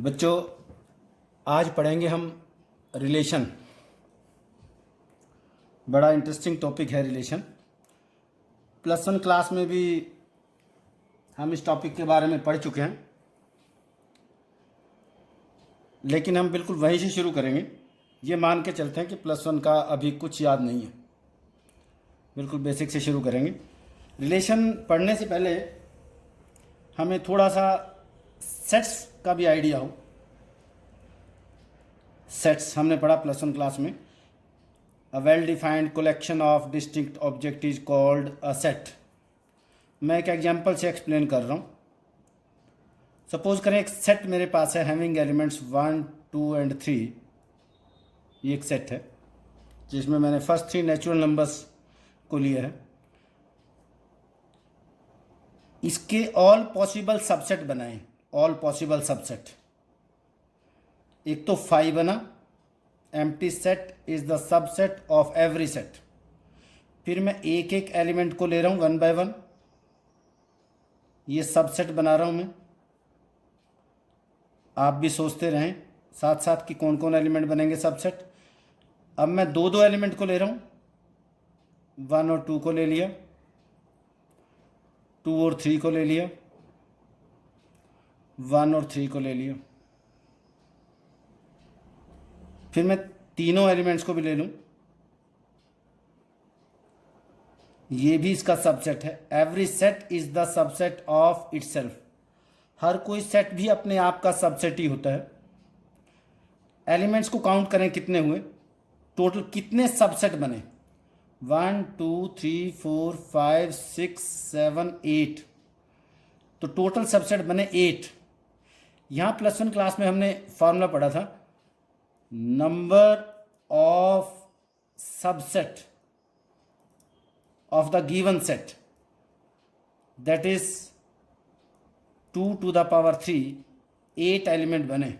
बच्चों, आज पढ़ेंगे हम रिलेशन। बड़ा इंटरेस्टिंग टॉपिक है रिलेशन। +1 क्लास में भी हम इस टॉपिक के बारे में पढ़ चुके हैं, लेकिन हम बिल्कुल वहीं से शुरू करेंगे। ये मान के चलते हैं कि +1 का अभी कुछ याद नहीं है, बिल्कुल बेसिक से शुरू करेंगे। रिलेशन पढ़ने से पहले हमें थोड़ा सा सेट्स का भी आइडिया हो। सेट्स हमने पढ़ा +1 क्लास में। A well defined collection of distinct object is called a set. मैं एक एग्जांपल से एक्सप्लेन कर रहा हूँ। सपोज करें एक सेट मेरे पास है हैविंग एलिमेंट्स 1, 2 एंड 3। ये एक सेट है जिसमें मैंने फर्स्ट 3 नेचुरल नंबर्स को लिया है। इसके ऑल पॉसिबल सबसेट बनाए। ऑल पॉसिबल सबसेट, एक तो 5 बना। Empty set is the subset of every set. फिर मैं एक एक एलिमेंट को ले रहा हूँ 1 बाय 1। ये सबसेट बना रहा हूँ मैं। आप भी सोचते रहें साथ साथ कि कौन कौन एलिमेंट बनेंगे सबसेट। अब मैं दो दो एलिमेंट को ले रहा हूँ, 1 और 2 को ले लिया, 2 और 3 को ले लिया, 1 और 3 को ले लिया। फिर मैं तीनों एलिमेंट्स को भी ले लूँ, ये भी इसका सबसेट है। Every set is the subset of itself. हर कोई सेट भी अपने आप का सबसेट ही होता है। एलिमेंट्स को काउंट करें कितने हुए, टोटल कितने सबसेट बने। 1, 2, 3, 4, 5, 6, 7, 8। तो टोटल सबसेट बने 8। यहाँ +1 क्लास में हमने फॉर्मूला पढ़ा था, number of subset of the given set, that is 2 to the power 3, 8 element बने।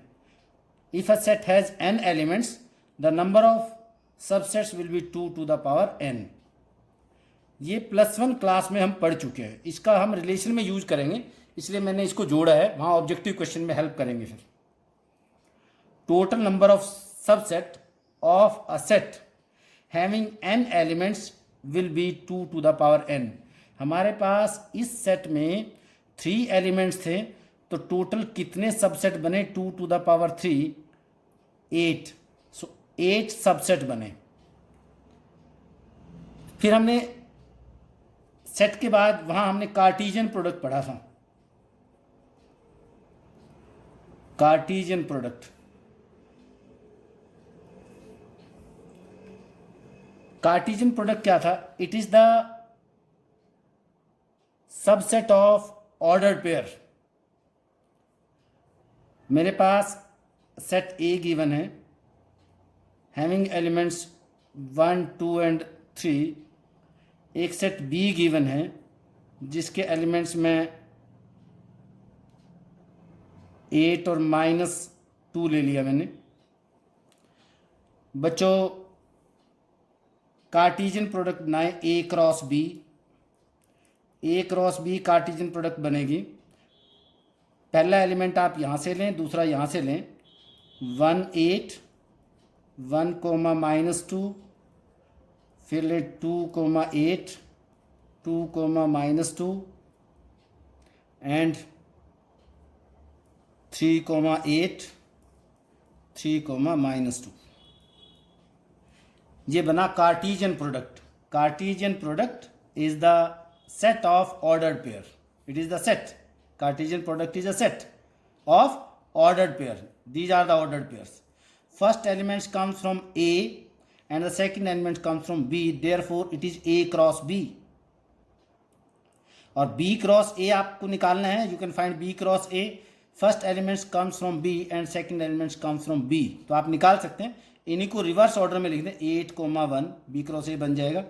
If a set has n elements, the number of subsets will be 2 to the power n। ये +1 class में हम पढ़ चुके हैं। इसका हम रिलेशन में यूज करेंगे, इसलिए मैंने इसको जोड़ा है। वहाँ ऑब्जेक्टिव क्वेश्चन में हेल्प करेंगे। फिर total number of subset of a set having n elements will be 2 to the power n। हमारे पास इस सेट में 3 एलिमेंट्स थे, तो टोटल कितने सबसेट बने 2 to the power 3, 8। So 8 subset बने। फिर हमने सेट के बाद वहां हमने कार्टीजियन प्रोडक्ट पढ़ा था। कार्टीजियन प्रोडक्ट, कार्टीजियन प्रोडक्ट क्या था। It is the subset of ordered pair. मेरे पास सेट ए गिवन है हैविंग एलिमेंट्स 1, 2 एंड 3। एक सेट बी गिवन है जिसके एलिमेंट्स में 8 और -2 ले लिया मैंने। बच्चों, कार्टीजियन प्रोडक्ट बनाए ए क्रॉस बी। ए क्रॉस बी कार्टीजियन प्रोडक्ट बनेगी। पहला एलिमेंट आप यहाँ से लें, दूसरा यहाँ से लें। 1, 8, 1, -2, फिर ले 2, 8, 2, -2 एंड 3, 8, 3, -2। ये बना Cartesian product. Cartesian product is the set of ordered pair. It is the set. Cartesian product is a set of ordered pair. These are the ordered pairs. First elements comes from A and the second element comes from B, therefore it is A cross B. और B cross A आपको निकालना है। You can find B cross A. First elements comes from B and second elements comes from B. तो आप निकाल सकते हैं। इन्हीं को रिवर्स ऑर्डर में लिख दें। 8, 1 बी क्रॉस ए बन जाएगा।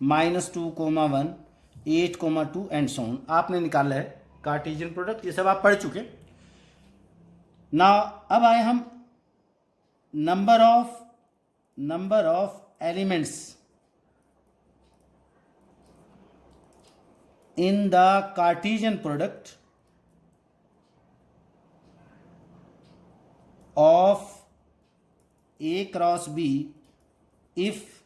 -2, 1 8, 2 एंड सो ऑन। आपने निकाला है कार्टीजियन प्रोडक्ट। ये सब आप पढ़ चुके। ना अब आए हम number of elements in the Cartesian product of A cross B if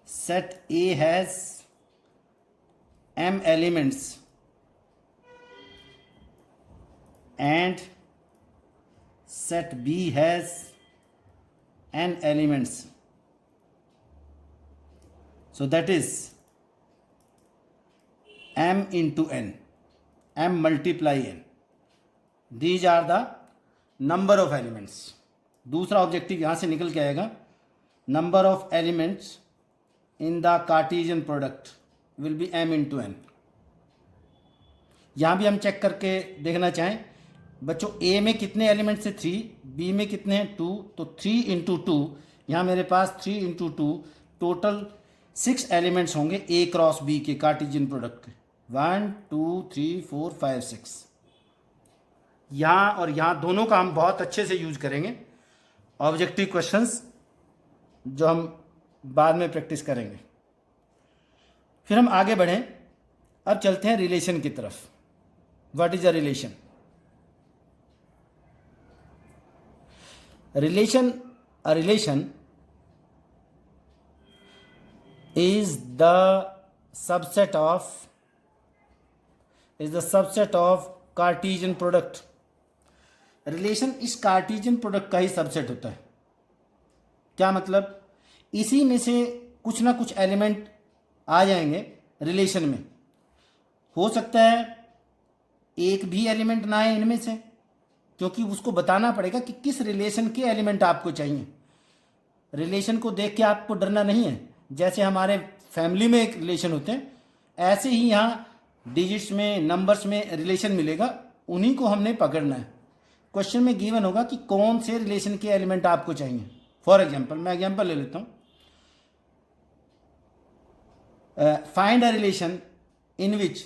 set A has m elements and set B has n elements. So that is m into n, m multiply n. These are the number of elements. दूसरा objective यहाँ से निकल के आएगा, number of elements in the Cartesian product will be m into n. यहाँ भी हम check करके देखना चाहें बच्चों, a में कितने एलिमेंट्स है 3, b में कितने हैं 2, तो 3 इंटू 2, यहाँ मेरे पास 3 इंटू 2 टोटल 6 एलिमेंट्स होंगे a क्रॉस b के कार्टेशियन प्रोडक्ट के. 1 2 3 4 5 6. यहाँ और यहाँ दोनों का हम बहुत अच्छे से यूज करेंगे. ऑब्जेक्टिव क्वेश्चंस जो हम बाद में प्रैक्टिस करेंगे. फिर हम आगे बढ़ें. अब चलते हैं रिलेशन की तरफ. What is a relation? A relation is the subset of Cartesian product. Relation इस कार्टेशियन प्रोडक्ट का ही सबसेट होता है. क्या मतलब? इसी में से कुछ ना कुछ एलिमेंट आ जाएंगे रिलेशन में. हो सकता है एक भी एलिमेंट ना आए इनमें से, क्योंकि उसको बताना पड़ेगा कि किस रिलेशन के एलिमेंट आपको चाहिए. रिलेशन को देख के आपको डरना नहीं है. जैसे हमारे फैमिली में एक रिलेशन होते हैं, ऐसे ही यहाँ डिजिट्स में, नंबर्स में रिलेशन मिलेगा, उन्हीं को हमने पकड़ना है. क्वेश्चन में गिवन होगा कि कौन से रिलेशन के एलिमेंट आपको चाहिए. फॉर एग्जाम्पल, मैं एग्जाम्पल ले लेता हूँ. Find a relation in which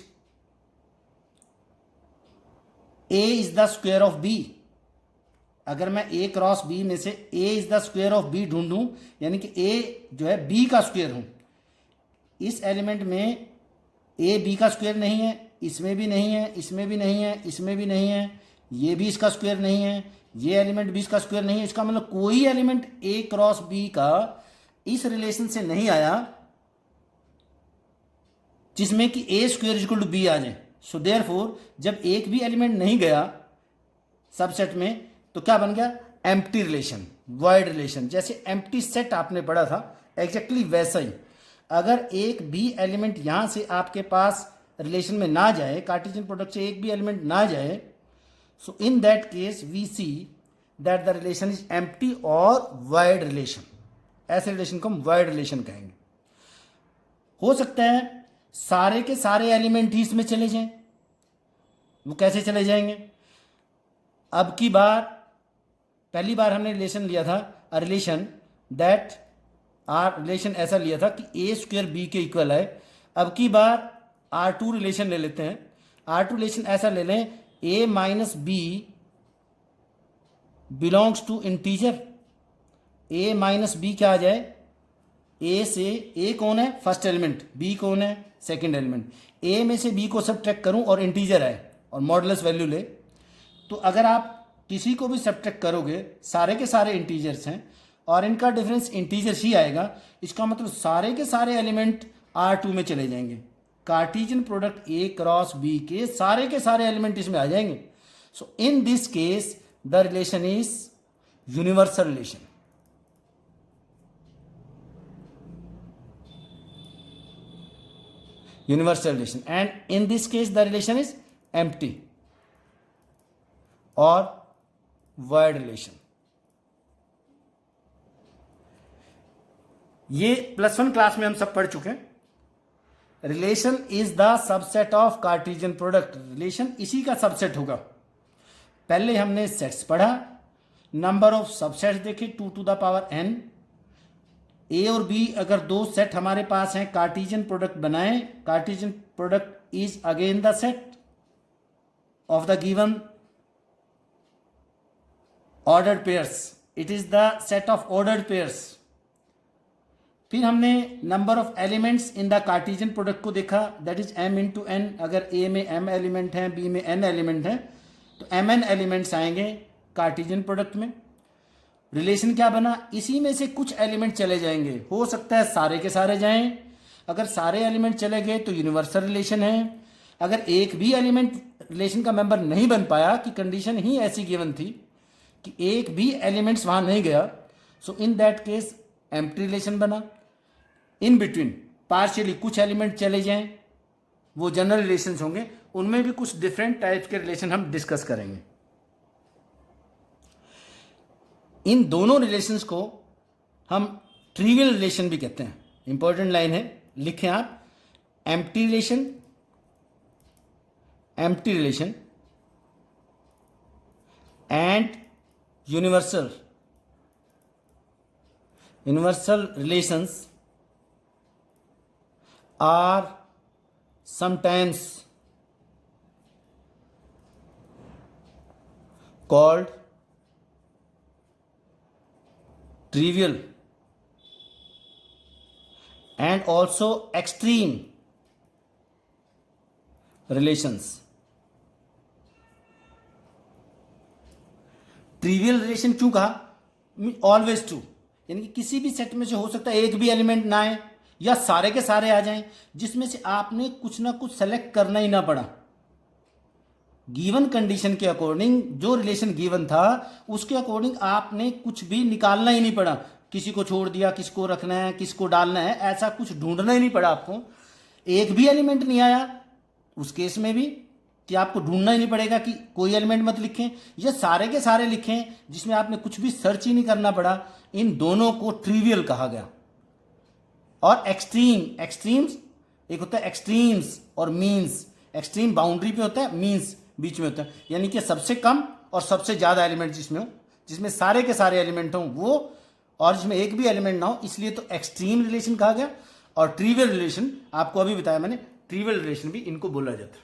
a is the square of b. अगर मैं a क्रॉस b में से a is the square of b ढूंढूं, यानी कि a जो है b का स्क्वायर हूं. इस एलिमेंट में a b का स्क्वायर नहीं है, इसमें भी नहीं है, इसमें भी नहीं है, इसमें भी नहीं है, ये भी इसका स्क्वायर नहीं है, ये एलिमेंट भी इसका स्क्वायर नहीं है. इसका मतलब कोई एलिमेंट a क्रॉस b का इस रिलेशन से नहीं आया जिसमें कि a square equal to b आ जाए. सो देयरफॉर जब एक भी एलिमेंट नहीं गया सबसेट में, तो क्या बन गया? Empty relation, void relation. जैसे एम्प्टी सेट आपने पढ़ा था, एग्जैक्टली वैसा ही. अगर एक भी एलिमेंट यहां से आपके पास रिलेशन में ना जाए, कार्टेशियन प्रोडक्ट से एक भी एलिमेंट ना जाए, so in that case we see that the relation is empty और वॉइड रिलेशन. ऐसे रिलेशन को हम वॉइड रिलेशन कहेंगे. हो सकता है सारे के सारे एलिमेंट ही इसमें चले जाएं. वो कैसे चले जाएंगे? अब की बार, पहली बार हमने रिलेशन लिया था, अ रिलेशन दैट रिलेशन ऐसा लिया था कि a स्क्वायर b के इक्वल है. अब की बार R2 रिलेशन ले लेते हैं. R2 रिलेशन ऐसा ले लें, a minus b belongs to integer. a minus b क्या आ जाए? a से a कौन है? First element. b कौन है? Second element. a में से b को सब्ट्रैक्ट करूं और इंटीजर है और मॉडुलस वैल्यू ले, तो अगर आप किसी को भी सब्ट्रैक्ट करोगे, सारे के सारे इंटीजर्स हैं और इनका डिफरेंस इंटीजर्स ही आएगा. इसका मतलब सारे के सारे एलिमेंट R2 में चले जाएंगे. Cartesian product a cross b के सारे एलिमेंट इसमें आ जाएंगे. So in this case the relation is universal relation. Universal relation, and in this case the relation is empty or void relation. ये +1 क्लास में हम सब पढ़ चुके हैं. Relation is the subset of Cartesian product. Relation इसी का subset होगा. पहले हमने सेट्स पढ़ा, नंबर ऑफ सबसेट्स देखे 2 टू द पावर n. ए और बी अगर दो सेट हमारे पास हैं, कार्टेशियन प्रोडक्ट बनाएं. Cartesian product is again the set of the given ordered pairs. It is the set of ordered pairs. फिर हमने number of elements in the Cartesian product को देखा, that is m into n. अगर a में m element हैं, b में n element हैं, तो mn एलिमेंट्स आएंगे कार्टेशियन प्रोडक्ट में. रिलेशन क्या बना, इसी में से कुछ एलिमेंट चले जाएंगे, हो सकता है सारे के सारे जाएं। अगर सारे एलिमेंट चले गए तो यूनिवर्सल रिलेशन है। अगर एक भी एलिमेंट रिलेशन का मेंबर नहीं बन पाया, कि कंडीशन ही ऐसी गिवन थी कि एक भी एलिमेंट्स वहां नहीं गया, so in that case empty relation बना। इन बिटवीन पार्शियली कुछ एलिमेंट चले जाएं, वो जनरल रिलेशंस होंगे, उनमें भी कुछ डिफरेंट टाइप्स के रिलेशन हम डिस्कस करेंगे। इन दोनों रिलेशंस को हम ट्रिवियल रिलेशन भी कहते हैं। इंपॉर्टेंट लाइन है, लिखें आप, empty relation, empty relation and universal relations are sometimes called trivial and also extreme relations. Trivial relation क्यों कहा, ऑलवेज ट्रू, यानी कि किसी भी सेट में से हो सकता है एक भी एलिमेंट ना आए या सारे के सारे आ जाएं, जिसमें से आपने कुछ ना कुछ सेलेक्ट करना ही ना पड़ा। गिवन कंडीशन के अकॉर्डिंग जो रिलेशन गिवन था उसके अकॉर्डिंग आपने कुछ भी निकालना ही नहीं पड़ा, किसी को छोड़ दिया, किसको रखना है, किसको डालना है, ऐसा कुछ ढूंढना ही नहीं पड़ा आपको। एक भी एलिमेंट नहीं आया उस केस में भी कि आपको ढूंढना ही नहीं पड़ेगा कि कोई एलिमेंट मत लिखें, या सारे के सारे लिखें जिसमें आपने कुछ भी सर्च ही नहीं करना पड़ा। इन दोनों को ट्रिवियल कहा गया। और एक्सट्रीम्स, एक होता है एक्सट्रीम्स और मीन्स। एक्सट्रीम बाउंड्री पे होता है, मीन्स बीच में होता है, यानी कि सबसे कम और सबसे ज्यादा एलिमेंट जिसमें हो, जिसमें सारे के सारे एलिमेंट हो वो, और जिसमें एक भी एलिमेंट ना हो, इसलिए तो एक्सट्रीम रिलेशन कहा गया। और ट्रिवियल रिलेशन, आपको अभी बताया मैंने, ट्रिवियल रिलेशन भी इनको बोला जाता है।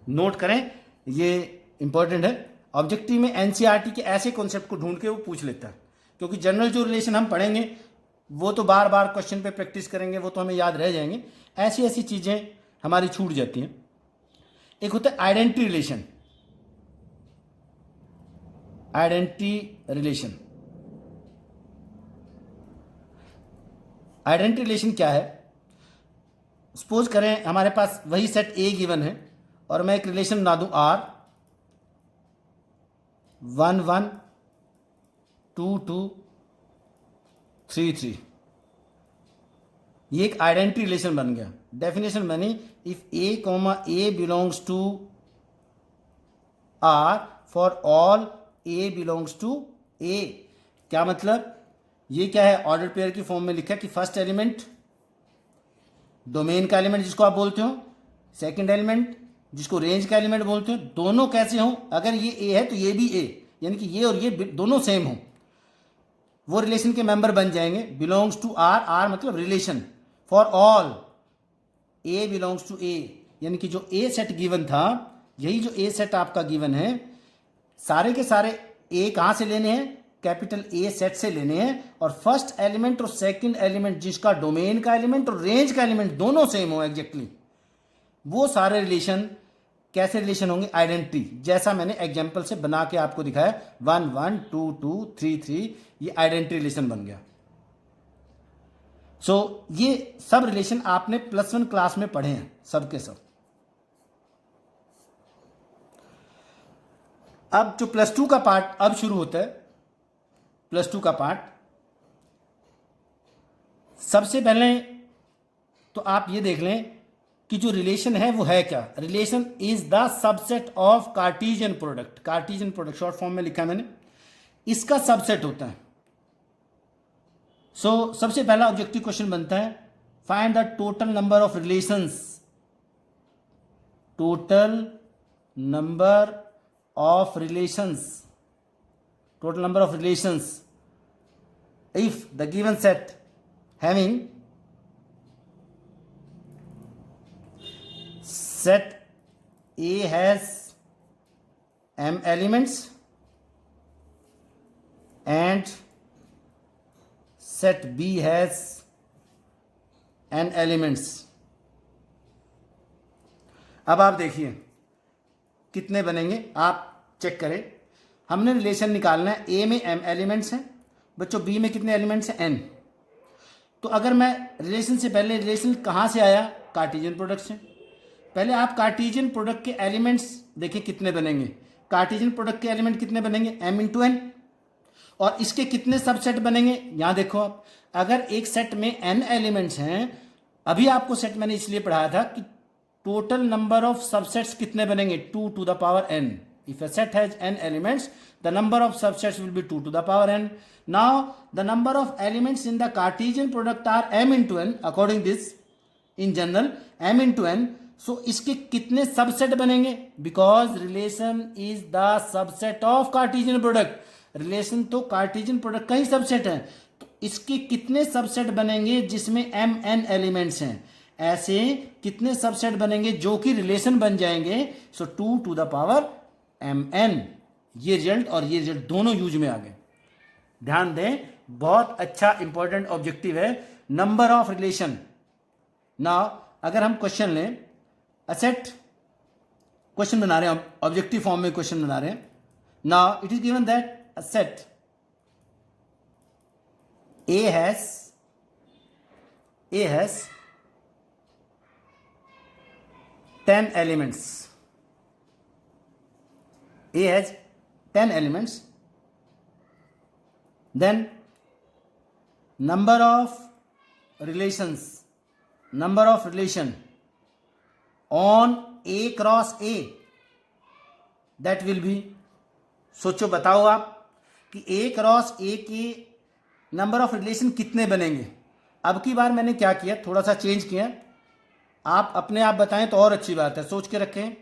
नोट करें, ये इंपॉर्टेंट है। ऑब्जेक्टिव में एनसीईआरटी के ऐसे कॉन्सेप्ट को ढूंढ के वो पूछ लेता है, क्योंकि जनरल जो रिलेशन हम पढ़ेंगे वो तो बार बार क्वेश्चन पे प्रैक्टिस करेंगे, वो तो हमें याद रह जाएंगे, ऐसी ऐसी चीजें हमारी छूट जाती हैं। एक होता है आइडेंटिटी रिलेशन। आइडेंटिटी रिलेशन क्या है, सपोज करें हमारे पास वही सेट ए गिवन है और मैं एक रिलेशन बना दूं R 1 1 2 2 3 3, ये एक आइडेंटिटी रिलेशन बन गया। डेफिनेशन बनी, if A comma A belongs to R for all A belongs to A. क्या मतलब, ये क्या है, ऑर्डर पेयर की फॉर्म में लिखा है कि फर्स्ट एलिमेंट डोमेन का एलिमेंट जिसको आप बोलते हो, सेकंड एलिमेंट जिसको रेंज का एलिमेंट बोलते हो, दोनों कैसे हो, अगर ये ए है तो ये भी ए, यानी कि ये और ये दोनों सेम हो, वो रिलेशन के मेंबर बन जाएंगे। बिलोंग्स टू आर, आर मतलब relation, for all A belongs to A, यानी कि जो ए सेट गिवन था, यही जो ए सेट आपका गिवन है, सारे के सारे ए कहां से लेने हैं, कैपिटल ए सेट से लेने हैं, और फर्स्ट एलिमेंट और सेकंड एलिमेंट जिसका डोमेन का एलिमेंट और रेंज का एलिमेंट दोनों सेम हो एग्जैक्टली, वो सारे रिलेशन कैसे रिलेशन होंगे, आइडेंटिटी, जैसा मैंने एग्जांपल से बना के आपको दिखाया, 1 1 2 2 3 3, ये आइडेंटिटी रिलेशन बन गया। सो ये सब रिलेशन आपने +1 क्लास में पढ़े हैं, सब के सब। अब जो +2 का पार्ट अब शुरू होता है, +2 का पार्ट, सबसे पहले तो आप ये देख लें कि जो रिलेशन है वो है क्या। Relation is the subset of Cartesian product. Cartesian product short form में लिखा है मैंने, इसका सबसेट होता है। सो सबसे पहला ऑब्जेक्टिव क्वेश्चन बनता है, find the total number of relations, total number of relations, total number of relations if the given set having set A has m elements and set B has n elements। अब आप देखिए कितने बनेंगे, आप check करें। हमने relation निकालना है, ए में m एलिमेंट्स हैं बच्चों बी में कितने एलिमेंट्स हैं, एन। तो अगर मैं रिलेशन से पहले, रिलेशन कहाँ से आया, कार्टेशियन प्रोडक्ट से। पहले आप कार्टेशियन प्रोडक्ट के एलिमेंट्स देखिए कितने बनेंगे। कार्टेशियन प्रोडक्ट के एलिमेंट कितने बनेंगे, m इंटू एन। और इसके कितने सबसेट बनेंगे, यहां देखो आप, अगर एक सेट में n एलिमेंट्स हैं, अभी आपको सेट मैंने इसलिए पढ़ाया था कि टोटल नंबर ऑफ सबसेट्स कितने बनेंगे, 2 to the power n। If a set has n elements, the number of subsets will be 2 to the power n. Now, the number of elements in the Cartesian product are m into n. According this, in general, m into n. So, इसके कितने subset बनेंगे, because relation is the subset of Cartesian product. Relation तो Cartesian product का ही subset है, तो इसके कितने subset बनेंगे जिसमें m n एलिमेंट्स हैं, ऐसे कितने सबसेट बनेंगे जो कि रिलेशन बन जाएंगे। सो 2 to the power m n। ये रिजल्ट और ये रिजल्ट दोनों यूज में आ गए। ध्यान दें, बहुत अच्छा इंपॉर्टेंट ऑब्जेक्टिव है, नंबर ऑफ रिलेशन। नाउ अगर हम क्वेश्चन लें, असेट क्वेश्चन बना रहे हैं, ऑब्जेक्टिव फॉर्म में क्वेश्चन बना रहे हैं। Now it is given that a set A has 10 elements. A has 10 elements. Then number of relation on A cross A, that will be, सोचो बताओ आप कि A क्रॉस A के नंबर ऑफ रिलेशन कितने बनेंगे। अब की बार मैंने क्या किया, थोड़ा सा चेंज किया, आप अपने आप बताएं तो और अच्छी बात है, सोच के रखें।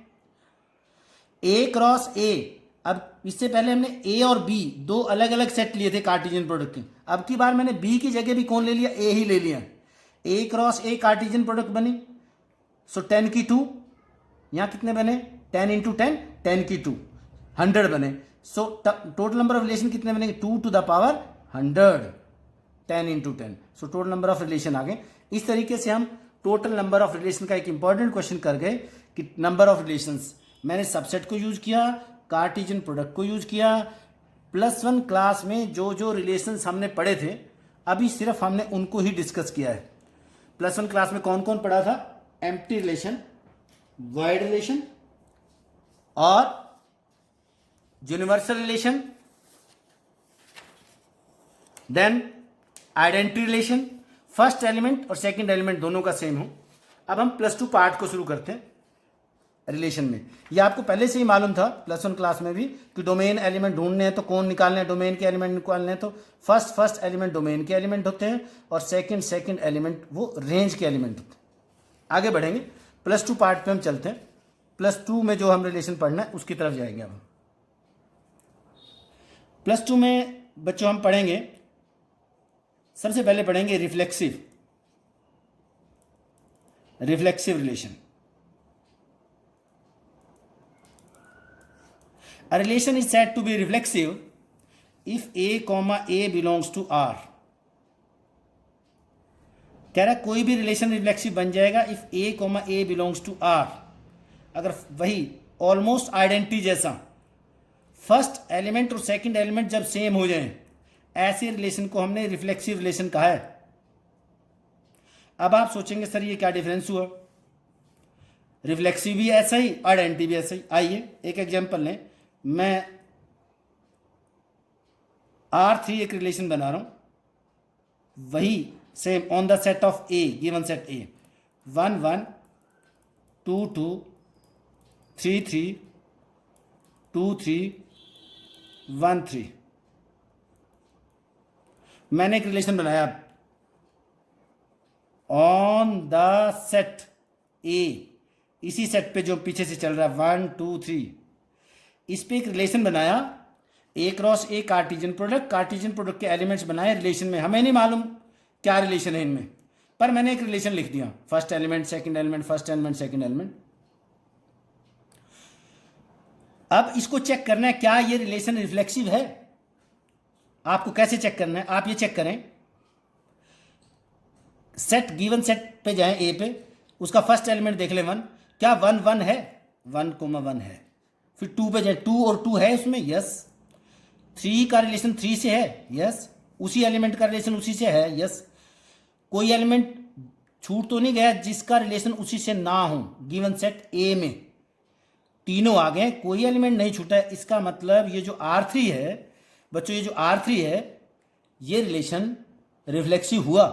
A क्रॉस A, अब इससे पहले हमने A और B दो अलग अलग सेट लिए थे कार्टेशियन प्रोडक्ट के। अब की बार मैंने B की जगह भी कौन ले लिया, A ही ले लिया। A cross A Cartesian product बनी, सो 10 की 2, यहाँ कितने बने, 10 इंटू 10, 10 की 2, 100 बने। So total number of relation कितने बनेंगे, 2 to the power 100, 10 into 10। So total number of relation आ गए। इस तरीके से हम टोटल नंबर ऑफ रिलेशन का एक इंपॉर्टेंट क्वेश्चन कर गए कि नंबर ऑफ रिलेशंस, मैंने सबसेट को यूज किया, कार्टेशियन प्रोडक्ट को यूज किया। +1 क्लास में जो जो रिलेशंस हमने पढ़े थे, अभी सिर्फ हमने उनको ही डिस्कस किया है। +1 क्लास में कौन कौन पढ़ा था, एम्प्टी रिलेशन, वाइड रिलेशन और universal relation, then identity relation, first element और सेकंड एलिमेंट दोनों का सेम हो। अब हम +2 पार्ट को शुरू करते हैं रिलेशन में। ये आपको पहले से ही मालूम था +1 क्लास में भी कि डोमेन एलिमेंट ढूंढने हैं तो कौन निकालने हैं, डोमेन के एलिमेंट निकालने हैं तो फर्स्ट एलिमेंट डोमेन के एलिमेंट होते हैं और सेकंड एलिमेंट वो रेंज के एलिमेंट होते हैं। आगे बढ़ेंगे, +2 पार्ट पे हम चलते हैं। +2 में जो हम रिलेशन पढ़ना है उसकी तरफ जाएंगे। अब +2 में बच्चों हम पढ़ेंगे, सबसे पहले पढ़ेंगे reflexive relation. A relation is said to be reflexive if A, A belongs to R। कह रहा कोई भी रिलेशन रिफ्लेक्सिव बन जाएगा if A, A belongs to R, अगर वही ऑलमोस्ट आइडेंटिटी जैसा फर्स्ट एलिमेंट और सेकंड एलिमेंट जब सेम हो जाएं, ऐसे रिलेशन को हमने रिफ्लेक्सिव रिलेशन कहा है। अब आप सोचेंगे सर ये क्या डिफरेंस हुआ, रिफ्लेक्सिव भी ऐसा ही, आइडेंटिटी भी ऐसा ही। आइए एक एग्जांपल लें, मैं R3 एक रिलेशन बना रहा हूं, वही same on the set of A, given set A, 1 1 2 2 3 3 2 3 1 3। मैंने एक रिलेशन बनाया ऑन द सेट A, इसी सेट पे जो पीछे से चल रहा है 1 2 3, इस पे एक रिलेशन बनाया, A cross A Cartesian product के एलिमेंट्स बनाए रिलेशन में। हमें नहीं मालूम क्या रिलेशन है इनमें, पर मैंने एक रिलेशन लिख दिया, first element second element, first element second element. अब इसको चेक करना है क्या ये रिलेशन रिफ्लेक्सिव है। आपको कैसे चेक करना है, आप ये चेक करें, सेट गिवन सेट पे जाएं A पे, उसका फर्स्ट एलिमेंट देख लें 1, क्या 1 1 है, 1 1 है। फिर 2 पे जाए, 2 और 2 है उसमें, यस। 3 का रिलेशन 3 से है, यस। उसी एलिमेंट का रिलेशन उसी से है, यस। कोई एलिमेंट छूट तो नहीं गया जिसका रिलेशन उसी से ना हो। गिवन सेट ए में तीनों आ गए, कोई एलिमेंट नहीं छूटा है। इसका मतलब ये जो R3 है बच्चों, ये जो R3 है ये रिलेशन रिफ्लेक्सिव हुआ।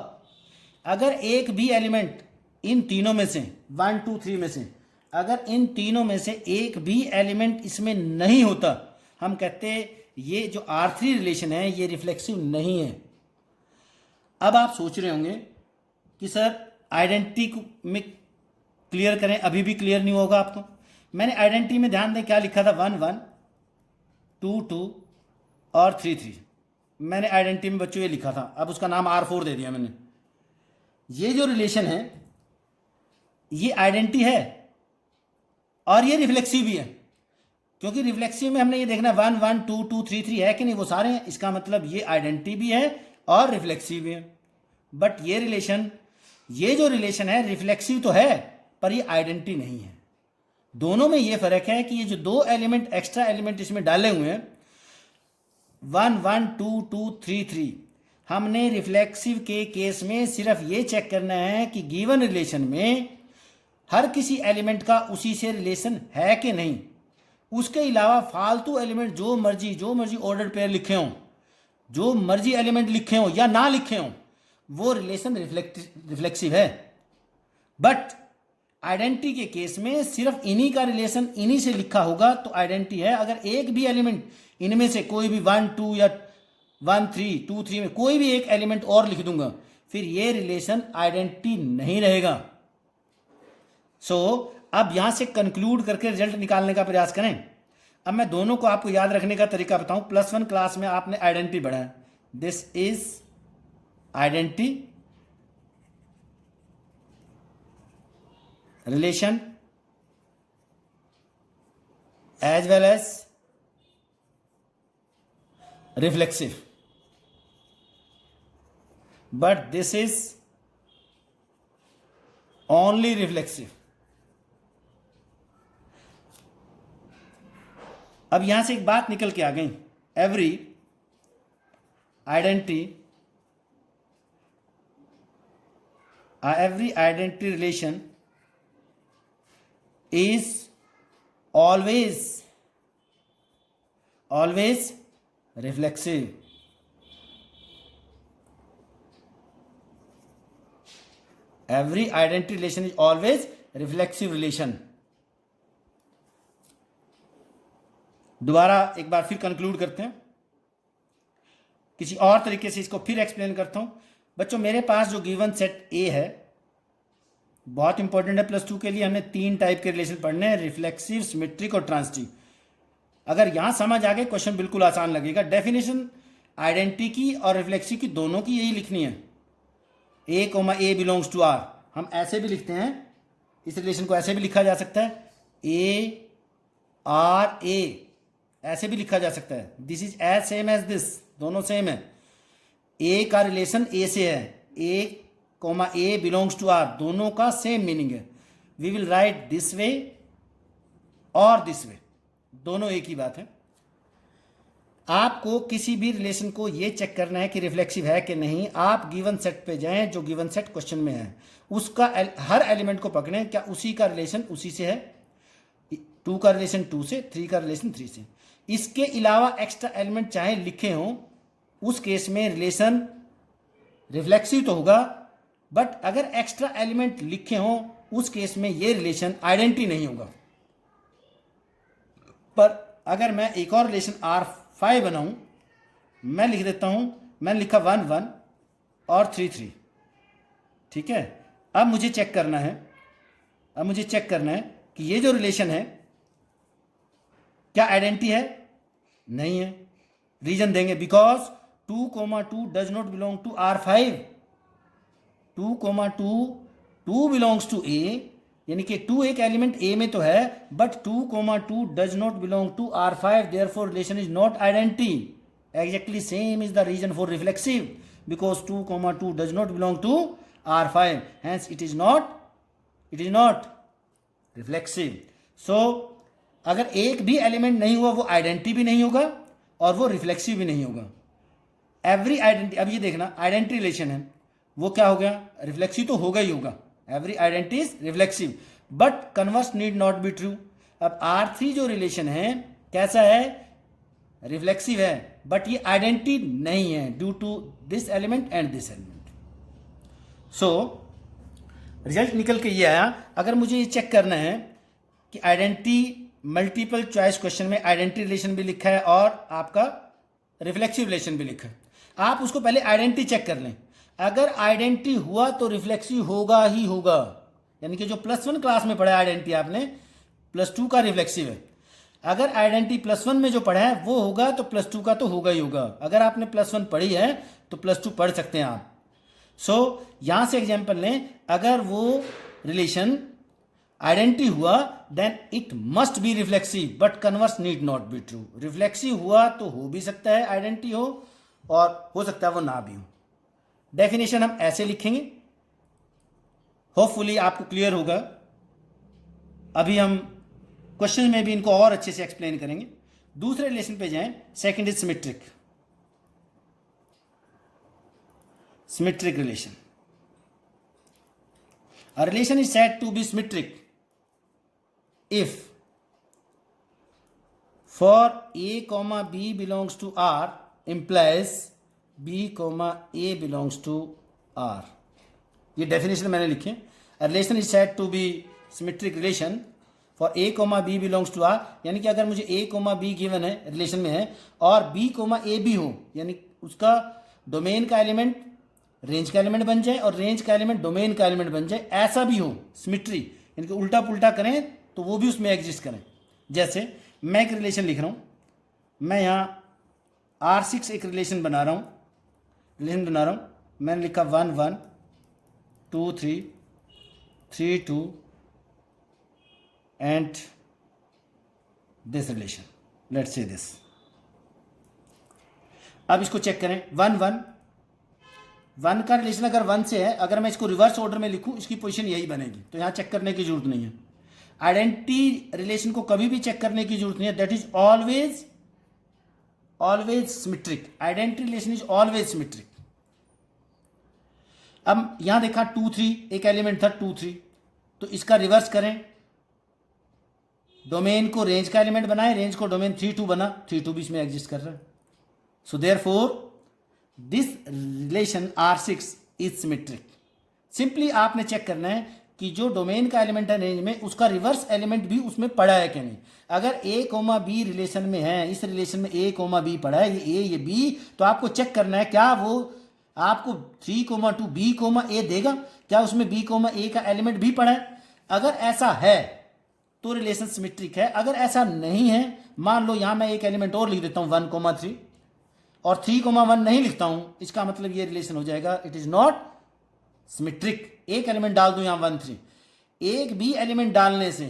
अगर एक भी एलिमेंट इन तीनों में से 1 2 3 में से अगर इन तीनों में से एक भी एलिमेंट इसमें नहीं होता, हम कहते ये जो R3 रिलेशन है ये रिफ्लेक्सिव नहीं है। अब आप सोच रहे होंगे कि सर आइडेंटिटी में क्लियर करें, अभी भी क्लियर नहीं होगा आपको। मैंने आइडेंटिटी में ध्यान दें क्या लिखा था, 1 1 2 2 और 3 3। मैंने आइडेंटिटी में बच्चों ये लिखा था, अब उसका नाम R4 दे दिया मैंने। ये जो रिलेशन है ये आइडेंटिटी है और ये रिफ्लेक्सिव भी है, क्योंकि रिफ्लेक्सिव में हमने ये देखना 1 1 2 2 3 3 है कि नहीं, वो सारे हैं। इसका मतलब ये आइडेंटिटी भी है और रिफ्लेक्सिव भी है। बट ये जो रिलेशन है रिफ्लेक्सिव तो है पर ये आइडेंटिटी नहीं है। दोनों में ये फर्क है कि ये जो दो एलिमेंट एक्स्ट्रा एलिमेंट इसमें डाले हुए हैं 1 1 2 2 3 3, हमने रिफ्लेक्सिव के केस में सिर्फ ये चेक करना है कि गिवन रिलेशन में हर किसी एलिमेंट का उसी से रिलेशन है कि नहीं। उसके अलावा फालतू एलिमेंट जो मर्जी ऑर्डर्ड पेयर लिखे हों, जो मर्जी एलिमेंट लिखे हों या ना लिखे हों, वो रिलेशन रिफ्लेक्सिव है। बट आइडेंटिटी के केस में सिर्फ इन्हीं का रिलेशन इन्हीं से लिखा होगा तो आइडेंटिटी है। अगर एक भी एलिमेंट इनमें से कोई भी 1 2 या 1 3 2 3 में कोई भी एक एलिमेंट और लिख दूंगा, फिर ये रिलेशन आइडेंटिटी नहीं रहेगा। सो अब यहां से कंक्लूड करके रिजल्ट निकालने का प्रयास करें। अब मैं दोनों को आपको याद रखने का तरीका बताऊं। +1 क्लास में आपने आइडेंटिटी पढ़ा है, this is identity relation as well as reflexive, but this is only reflexive. अब यहां से एक बात निकल के आ गई, every identity relation is always reflexive. Every identity relation is always reflexive relation. दोबारा एक बार फिर कंक्लूड करते हैं, किसी और तरीके से इसको फिर एक्सप्लेन करता हूं। बच्चों मेरे पास जो गिवन सेट ए है बहुत इंपॉर्टेंट है, +2 के लिए हमने 3 टाइप के रिलेशन पढ़ने हैं, रिफ्लेक्सिव, सिमेट्रिक और ट्रांजिटिव। अगर यहां समझ आ गए क्वेश्चन बिल्कुल आसान लगेगा। डेफिनेशन आइडेंटिटी की और रिफ्लेक्सिव की दोनों की यही लिखनी है, A, बिलोंग्स टू R। हम ऐसे भी लिखते हैं, इस रिलेशन को ऐसे भी लिखा जा सकता है, A ऐसे भी लिखा जा सकता है। This is as same as this, दोनों सेम है। A का रिलेशन A से है, A बिलोंग्स टू R, दोनों का सेम मीनिंग है। We will write this way और दिस वे, दोनों एक ही बात है। आपको किसी भी रिलेशन को ये चेक करना है कि रिफ्लेक्सिव है कि नहीं। आप गिवन सेट पे जाएं, जो गिवन सेट क्वेश्चन में है उसका हर एलिमेंट को पकड़ें, क्या उसी का रिलेशन उसी से है, 2 का रिलेशन 2 से, 3 का रिलेशन 3 से। इसके अलावा एक्स्ट्रा एलिमेंट चाहे लिखे हों, उस केस में रिलेशन रिफ्लेक्सिव तो होगा, बट अगर एक्स्ट्रा एलिमेंट लिखे हों उस केस में ये रिलेशन आइडेंटिटी नहीं होगा। पर अगर मैं एक और रिलेशन R5 बनाऊं, मैं लिख देता हूं, मैंने लिखा 1 1 और 3 3, ठीक है। अब मुझे चेक करना है कि ये जो रिलेशन है क्या आइडेंटिटी है, नहीं है। रीजन देंगे, because 2, 2 does not belong to R5। 2, 2 belongs to A, यानी कि 2 एक एलिमेंट A में तो है, but 2, 2 does not belong to R5, therefore relation is not identity. Exactly same is the reason for reflexive, because 2, 2 does not belong to R5, hence it is not reflexive. So अगर एक भी element नहीं हुआ वो identity भी नहीं होगा और वो रिफ्लेक्सिव भी नहीं होगा। एवरी आइडेंटिटी, अब ये देखना आइडेंटिटी रिलेशन है, वो क्या हो गया, रिफ्लेक्सिव तो होगा ही होगा, every identity is reflexive, but converse need not be true. अब R3 जो रिलेशन है कैसा है, रिफ्लेक्सिव है, बट ये आइडेंटिटी नहीं है due to this element and this element. So result निकल के ये आया। अगर मुझे ये चेक करना है कि आइडेंटिटी, मल्टीपल चॉइस क्वेश्चन में आइडेंटिटी रिलेशन भी लिखा है और आपका रिफ्लेक्सिव रिलेशन भी लिखा है, आप उसको पहले आइडेंटिटी चेक कर लें। अगर आइडेंटिटी हुआ तो रिफ्लेक्सिव होगा ही होगा, यानी कि जो +1 क्लास में पढ़ा आइडेंटिटी आपने, +2 का रिफ्लेक्सिव है। अगर आइडेंटिटी +1 में जो पढ़ा है वो होगा तो +2 का तो होगा ही होगा। अगर आपने +1 पढ़ी है तो +2 पढ़ सकते हैं आप। सो यहां से एग्जांपल लें, अगर वो रिलेशन आइडेंटिटी हुआ then it must be reflexive but converse need not be true. Reflexive हुआ तो हो भी सकता है आइडेंटिटी हो, और हो सकता है वो ना भी हो। डेफिनेशन हम ऐसे लिखेंगे, होपफुली आपको क्लियर होगा। अभी हम क्वेश्चन में भी इनको और अच्छे से एक्सप्लेन करेंगे। दूसरे रिलेशन पे जाएं, second is symmetric. Symmetric relation. A relation is said to be symmetric if for A comma B belongs to R implies B comma A belongs to R. ये डेफिनेशन मैंने लिखे। A relation is said to be symmetric relation for A comma B belongs to R, यानी कि अगर मुझे A comma B given है, relation में है, और B comma A भी हो, यानी उसका डोमेन का एलिमेंट रेंज का एलिमेंट बन जाए और रेंज का एलिमेंट डोमेन का एलिमेंट बन जाए, ऐसा भी हो सिमेट्री, यानी कि उल्टा पुल्टा करें तो वो भी उसमें एग्जिस्ट करें। जैसे मैं एक रिलेशन लिख रहा हूँ, मैं यहाँ R6 एक रिलेशन बना रहा हूँ, मैंने लिखा 1 1 2 3 3 2 and this relation, let's say this. अब इसको चेक करें, 1 1 1 का रिलेशन अगर 1 से है, अगर मैं इसको रिवर्स ऑर्डर में लिखूं इसकी पोजीशन यही बनेगी, तो यहां चेक करने की जरूरत नहीं है। आइडेंटिटी रिलेशन को कभी भी चेक करने की जरूरत नहीं है, that is always symmetric. Identity relation is always symmetric. अब यहां देखा 2 3 एक एलिमेंट था 2 3, तो इसका रिवर्स करें, डोमेन को रेंज का एलिमेंट बनाए, रेंज को डोमेन 3 2 बना, 3 2 भी इसमें एग्जिस्ट कर रहा है। So therefore this relation R6 is symmetric. Simply आपने चेक करना है कि जो डोमेन का एलिमेंट है रेंज में, उसका रिवर्स एलिमेंट भी उसमें पड़ा है कि नहीं। अगर A, B रिलेशन में है, इस रिलेशन में A, B पड़ा है, ये A ये B, तो आपको चेक करना है क्या वो आपको 3, 2 B, A देगा, क्या उसमें B, A का एलिमेंट भी पड़ा है। अगर ऐसा है तो रिलेशन सिमेट्रिक है। अगर ऐसा नहीं है, मान लो यहां मैं एक एलिमेंट और लिख देता हूं 1, 3 और 3, 1 नहीं लिखता हूं, इसका मतलब ये रिलेशन हो जाएगा इट इज नॉट सिमेट्रिक। एक एलिमेंट डाल दूं यहां 1 3, एक भी एलिमेंट डालने से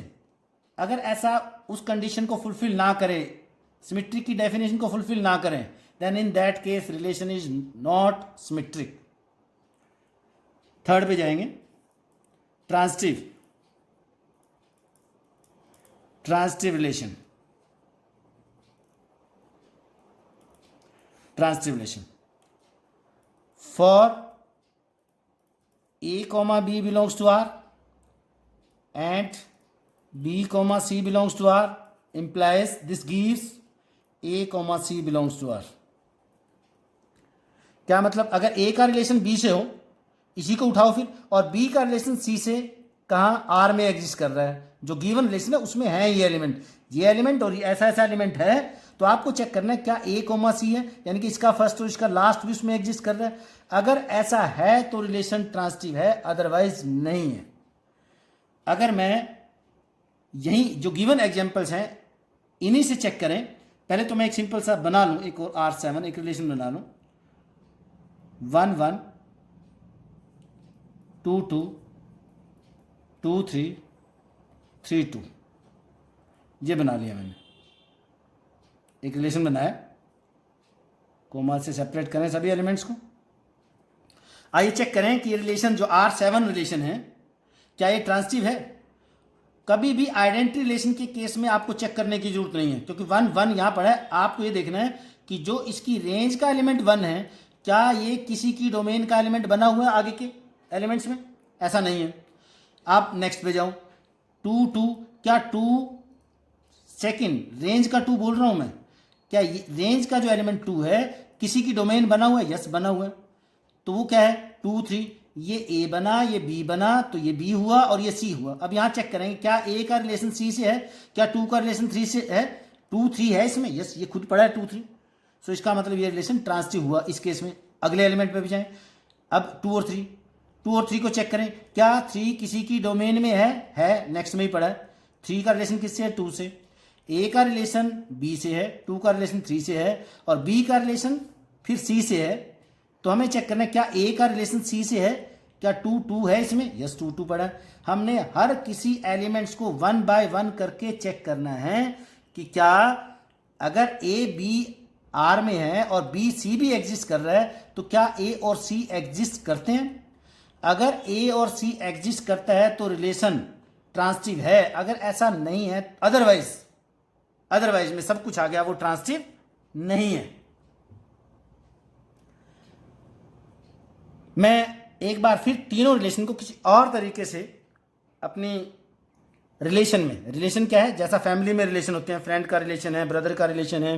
अगर ऐसा उस कंडीशन को फुलफिल ना करे, सिमेट्रिक की डेफिनेशन को फुलफिल ना करें, then in that case relation is not symmetric. Third पे जाएंगे, transitive relation. Transitive relation for A, B belongs to R and B, C belongs to R implies this gives A, C belongs to R। क्या मतलब, अगर A का relation B से हो, इसी को उठाओ फिर, और B का रिलेशन C से कहाँ R में एग्जिस्ट कर रहा है, जो गिवन रिलेशन है उसमें है ये एलिमेंट और ऐसा एलिमेंट है, तो आपको चेक करना है क्या A, C है, यानी कि इसका फर्स्ट और इसका लास्ट भी उसमें एग्जिस्ट कर रहा है। अगर ऐसा है तो रिलेशन ट्रांजिटिव है, अदरवाइज नहीं है। अगर मैं यही जो गिवन एग्जांपल्स हैं इन्हीं से चेक करें, पहले तो मैं एक सिंपल सा बना लूं, एक और R7 एक रिलेशन बना लूं, 1 1 2 2 2 3 3 2, ये बना लिया मैंने, एक रिलेशन बनाया, कोमा से सेपरेट करें सभी एलिमेंट्स को। आइए चेक करें कि ये रिलेशन जो R7 रिलेशन है क्या ये ट्रांजिटिव है। कभी भी आइडेंटिटी रिलेशन के केस में आपको चेक करने की जरूरत नहीं है, क्योंकि 1 1 यहां पर है, आपको ये देखना है कि जो इसकी रेंज का एलिमेंट 1 है, क्या ये किसी की डोमेन का एलिमेंट बना हुआ है आगे के एलिमेंट्स में? ऐसा नहीं है। आप नेक्स्ट पे जाओ, 2 2, क्या 2 सेकेंड रेंज का 2 बोल रहा हूं मैं, क्या रेंज का जो एलिमेंट 2 है किसी की डोमेन बना हुआ है? यस बना हुआ है। तो वो क्या है? 2 3, ये ए बना, ये बी बना, तो ये बी हुआ और ये सी हुआ। अब यहां चेक करेंगे क्या ए का रिलेशन सी से है, क्या 2 का रिलेशन 3 से है? 2 3 है इसमें, यस ये खुद पड़ा है 2 3, सो इसका मतलब ये रिलेशन ट्रांसिटिव हुआ इस केस में। अगले एलिमेंट पे भी जाएं, अब 2 और 3 को चेक करें, क्या 3 किसी की डोमेन में है, नेक्स्ट में ही पड़ा है। 3 का रिलेशन किससे है? 2 से। ए का रिलेशन बी से है, 2 का रिलेशन 3 से है, और बी का रिलेशन फिर सी से है। तो हमें चेक करना है क्या ए का रिलेशन सी से है, क्या 2 2 है इसमें? यस 2 2 पड़ा है। हमने हर किसी एलिमेंट्स को 1 बाय 1 करके चेक करना है कि क्या अगर ए बी आर में है और बी सी भी एग्जिस्ट कर रहा है तो क्या ए और सी एग्जिस्ट करते हैं। अगर ए और सी एग्जिस्ट करता है तो रिलेशन ट्रांसिटिव है, अगर ऐसा नहीं है अदरवाइज में सब कुछ आ गया, वो ट्रांसिटिव नहीं है। मैं एक बार फिर तीनों रिलेशन को किसी और तरीके से अपनी रिलेशन क्या है, जैसा फैमिली में रिलेशन होते हैं, फ्रेंड का रिलेशन है, ब्रदर का रिलेशन है,